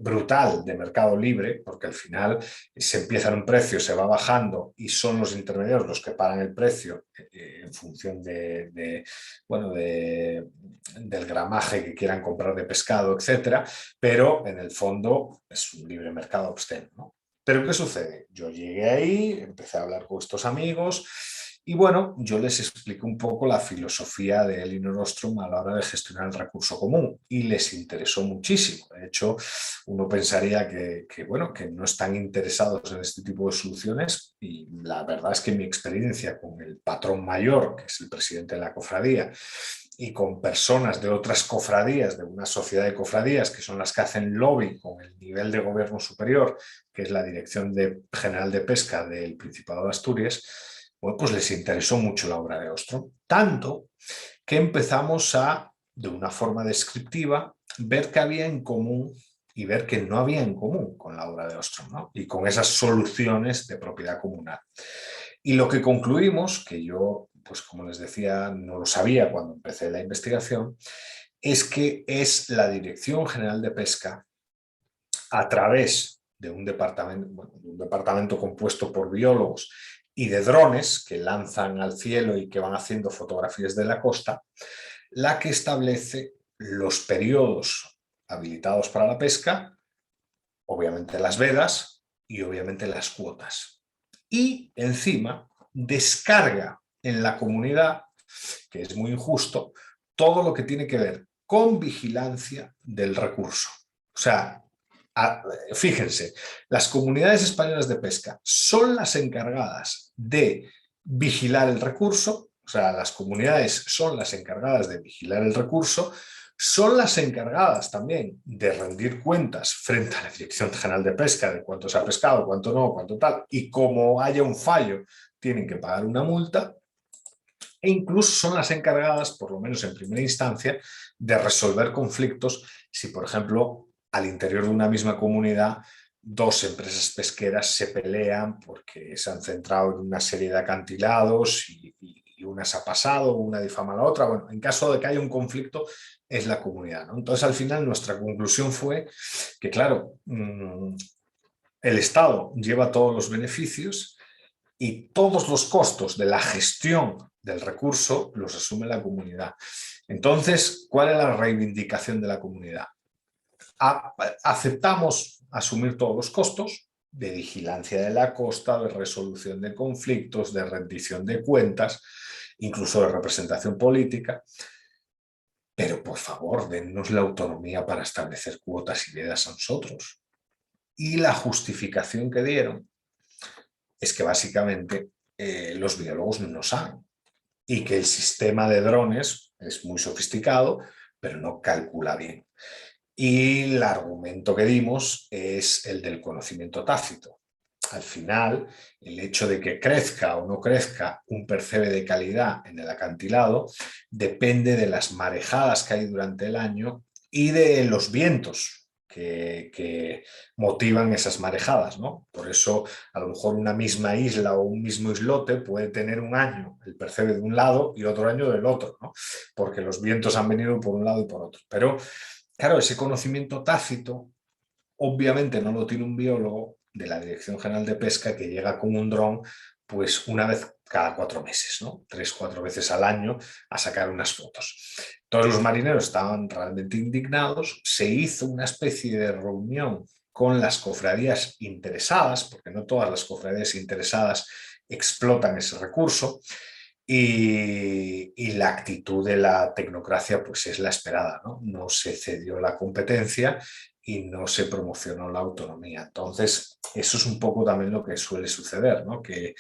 brutal de mercado libre, porque al final se empieza en un precio, se va bajando y son los intermediarios los que pagan el precio en función bueno, del gramaje que quieran comprar de pescado, etcétera, pero en el fondo es un libre mercado obsceno, ¿no? Pero ¿qué sucede? Yo llegué ahí, empecé a hablar con estos amigos y bueno, yo les explico un poco la filosofía de Elinor Ostrom a la hora de gestionar el recurso común y les interesó muchísimo. De hecho, uno pensaría bueno, que no están interesados en este tipo de soluciones y la verdad es que mi experiencia con el patrón mayor, que es el presidente de la cofradía, y con personas de otras cofradías, de una sociedad de cofradías, que son las que hacen lobby con el nivel de gobierno superior, que es la Dirección General de Pesca del Principado de Asturias, bueno, pues les interesó mucho la obra de Ostrom, tanto que empezamos a, de una forma descriptiva, ver qué había en común y ver que no había en común con la obra de Ostrom, ¿no? Y con esas soluciones de propiedad comunal. Y lo que concluimos, que yo, pues como les decía, no lo sabía cuando empecé la investigación, es que es la Dirección General de Pesca, a través de un departamento compuesto por biólogos y de drones que lanzan al cielo y que van haciendo fotografías de la costa, la que establece los periodos habilitados para la pesca, obviamente las vedas y obviamente las cuotas. Y encima descarga en la comunidad, que es muy injusto, todo lo que tiene que ver con vigilancia del recurso. O sea, fíjense, las comunidades españolas de pesca son las encargadas de vigilar el recurso, o sea, las comunidades son las encargadas de vigilar el recurso, son las encargadas también de rendir cuentas frente a la Dirección General de Pesca de cuánto se ha pescado, cuánto no, cuánto tal, y como haya un fallo tienen que pagar una multa, e incluso son las encargadas, por lo menos en primera instancia, de resolver conflictos si, por ejemplo, al interior de una misma comunidad dos empresas pesqueras se pelean porque se han centrado en una serie de acantilados y una se ha pasado, una difama a la otra. Bueno, en caso de que haya un conflicto, es la comunidad, ¿no? Entonces, al final, nuestra conclusión fue que, claro, el Estado lleva todos los beneficios y todos los costos de la gestión del recurso los asume la comunidad. Entonces, ¿cuál es la reivindicación de la comunidad? Aceptamos asumir todos los costos de vigilancia de la costa, de resolución de conflictos, de rendición de cuentas, incluso de representación política, pero por favor, dennos la autonomía para establecer cuotas y vedas a nosotros. Y la justificación que dieron es que básicamente los biólogos no saben y que el sistema de drones es muy sofisticado, pero no calcula bien. Y el argumento que dimos es el del conocimiento tácito. Al final, el hecho de que crezca o no crezca un percebe de calidad en el acantilado depende de las marejadas que hay durante el año y de los vientos que motivan esas marejadas, ¿no? Por eso, a lo mejor una misma isla o un mismo islote puede tener un año el percebe de un lado y otro año del otro, ¿no? Porque los vientos han venido por un lado y por otro. Pero, claro, ese conocimiento tácito obviamente no lo tiene un biólogo de la Dirección General de Pesca que llega con un dron pues una vez cada 4 meses, ¿no? 3-4 veces al año a sacar unas fotos. Todos los marineros estaban realmente indignados, se hizo una especie de reunión con las cofradías interesadas, porque no todas las cofradías interesadas explotan ese recurso, y la actitud de la tecnocracia pues es la esperada, ¿no? No se cedió la competencia y no se promocionó la autonomía. Entonces, eso es un poco también lo que suele suceder, ¿no? Que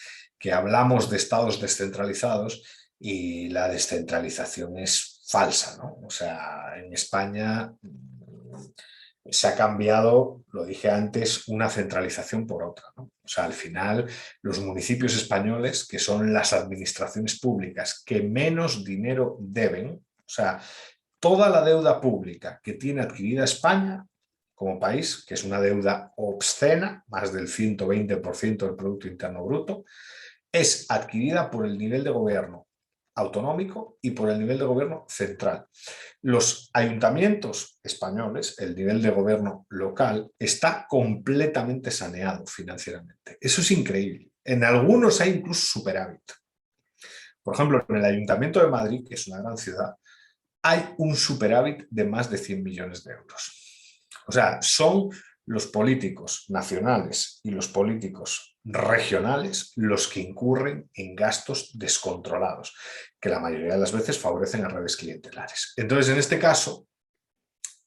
hablamos de estados descentralizados y la descentralización es falsa, ¿no? O sea, en España se ha cambiado, lo dije antes, una centralización por otra, ¿no? O sea, al final, los municipios españoles, que son las administraciones públicas que menos dinero deben, o sea, toda la deuda pública que tiene adquirida España como país, que es una deuda obscena, más del 120% del Producto Interno Bruto, es adquirida por el nivel de gobierno autonómico y por el nivel de gobierno central. Los ayuntamientos españoles, el nivel de gobierno local, está completamente saneado financieramente. Eso es increíble. En algunos hay incluso superávit. Por ejemplo, en el Ayuntamiento de Madrid, que es una gran ciudad, hay un superávit de más de 100 millones de euros. O sea, son los políticos nacionales y los políticos regionales los que incurren en gastos descontrolados, que la mayoría de las veces favorecen a redes clientelares. Entonces, en este caso,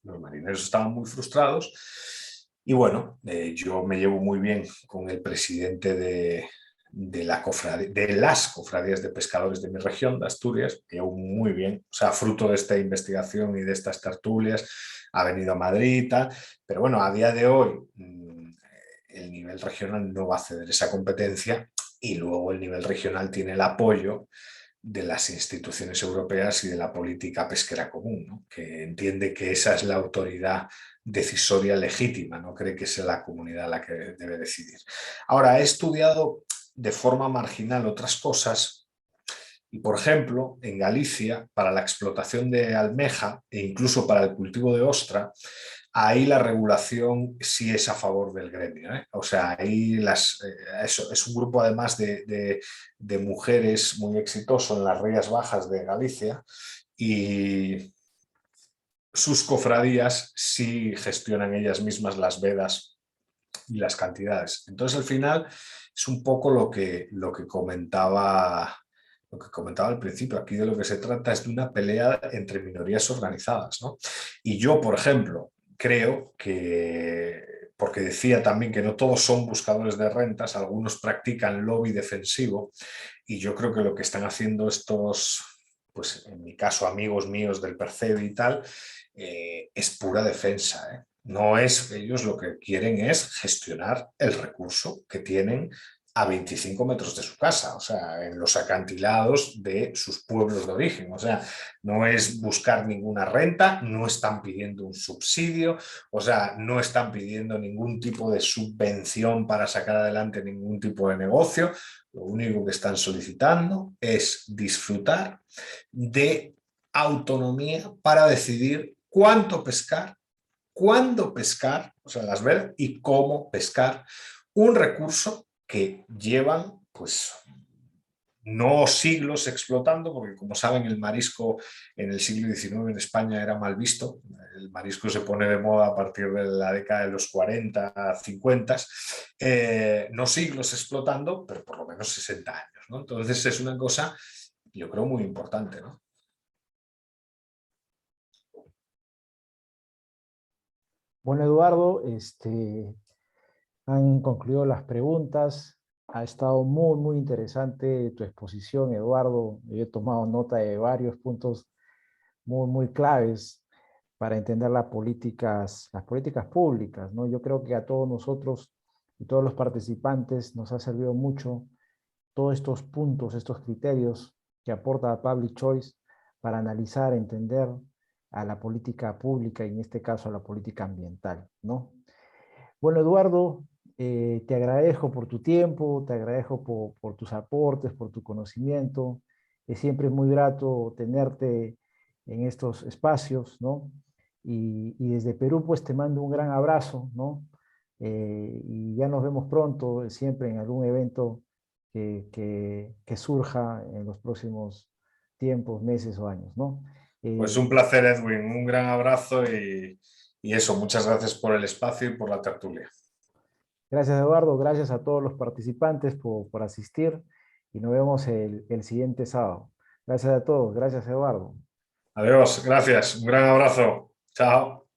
los marineros estaban muy frustrados y bueno, yo me llevo muy bien con el presidente de las cofradías de pescadores de mi región, de Asturias, que aún muy bien, o sea, fruto de esta investigación y de estas tertulias, ha venido a Madrid y tal, pero bueno, a día de hoy el nivel regional no va a ceder esa competencia y luego el nivel regional tiene el apoyo de las instituciones europeas y de la política pesquera común, ¿no? Que entiende que esa es la autoridad decisoria legítima, no cree que sea la comunidad la que debe decidir. Ahora, he estudiado de forma marginal otras cosas y, por ejemplo, en Galicia, para la explotación de almeja e incluso para el cultivo de ostra, ahí la regulación sí es a favor del gremio, ¿eh? O sea, ahí eso, es un grupo además de mujeres muy exitoso en las Rías Bajas de Galicia y sus cofradías sí gestionan ellas mismas las vedas y las cantidades. Entonces, al final, es un poco lo que comentaba al principio. Aquí de lo que se trata es de una pelea entre minorías organizadas, ¿no? Y yo, por ejemplo, creo que, porque decía también que no todos son buscadores de rentas, algunos practican lobby defensivo y yo creo que lo que están haciendo estos pues en mi caso amigos míos del Percebe y tal, es pura defensa, ¿eh? No es, ellos lo que quieren es gestionar el recurso que tienen a 25 metros de su casa, o sea, en los acantilados de sus pueblos de origen. O sea, no es buscar ninguna renta, no están pidiendo un subsidio, o sea, no están pidiendo ningún tipo de subvención para sacar adelante ningún tipo de negocio. Lo único que están solicitando es disfrutar de autonomía para decidir cuánto pescar, cuándo pescar, o sea, las ver y cómo pescar un recurso que llevan, pues, no siglos explotando, porque como saben el marisco en el siglo XIX en España era mal visto. El marisco se pone de moda a partir de la década de los 40, 50, no siglos explotando, pero por lo menos 60 años, ¿no? Entonces es una cosa, yo creo, muy importante, ¿no? Bueno, Eduardo, han concluido las preguntas. Ha estado muy, muy interesante tu exposición, Eduardo. Yo he tomado nota de varios puntos muy, muy claves para entender las políticas públicas, ¿no? Yo creo que a todos nosotros y todos los participantes nos ha servido mucho todos estos puntos, estos criterios que aporta Public Choice para analizar, entender a la política pública y en este caso a la política ambiental, ¿no? Bueno, Eduardo, te agradezco por tu tiempo, te agradezco por tus aportes, por tu conocimiento. Es siempre muy grato tenerte en estos espacios, ¿no? Y desde Perú, pues te mando un gran abrazo, ¿no? Y ya nos vemos pronto, siempre en algún evento que surja en los próximos tiempos, meses o años, ¿no? Pues un placer, Edwin, un gran abrazo y eso, muchas gracias por el espacio y por la tertulia. Gracias, Eduardo. Gracias a todos los participantes por asistir y nos vemos el siguiente sábado. Gracias a todos. Gracias, Eduardo. Adiós, gracias, un gran abrazo. Chao.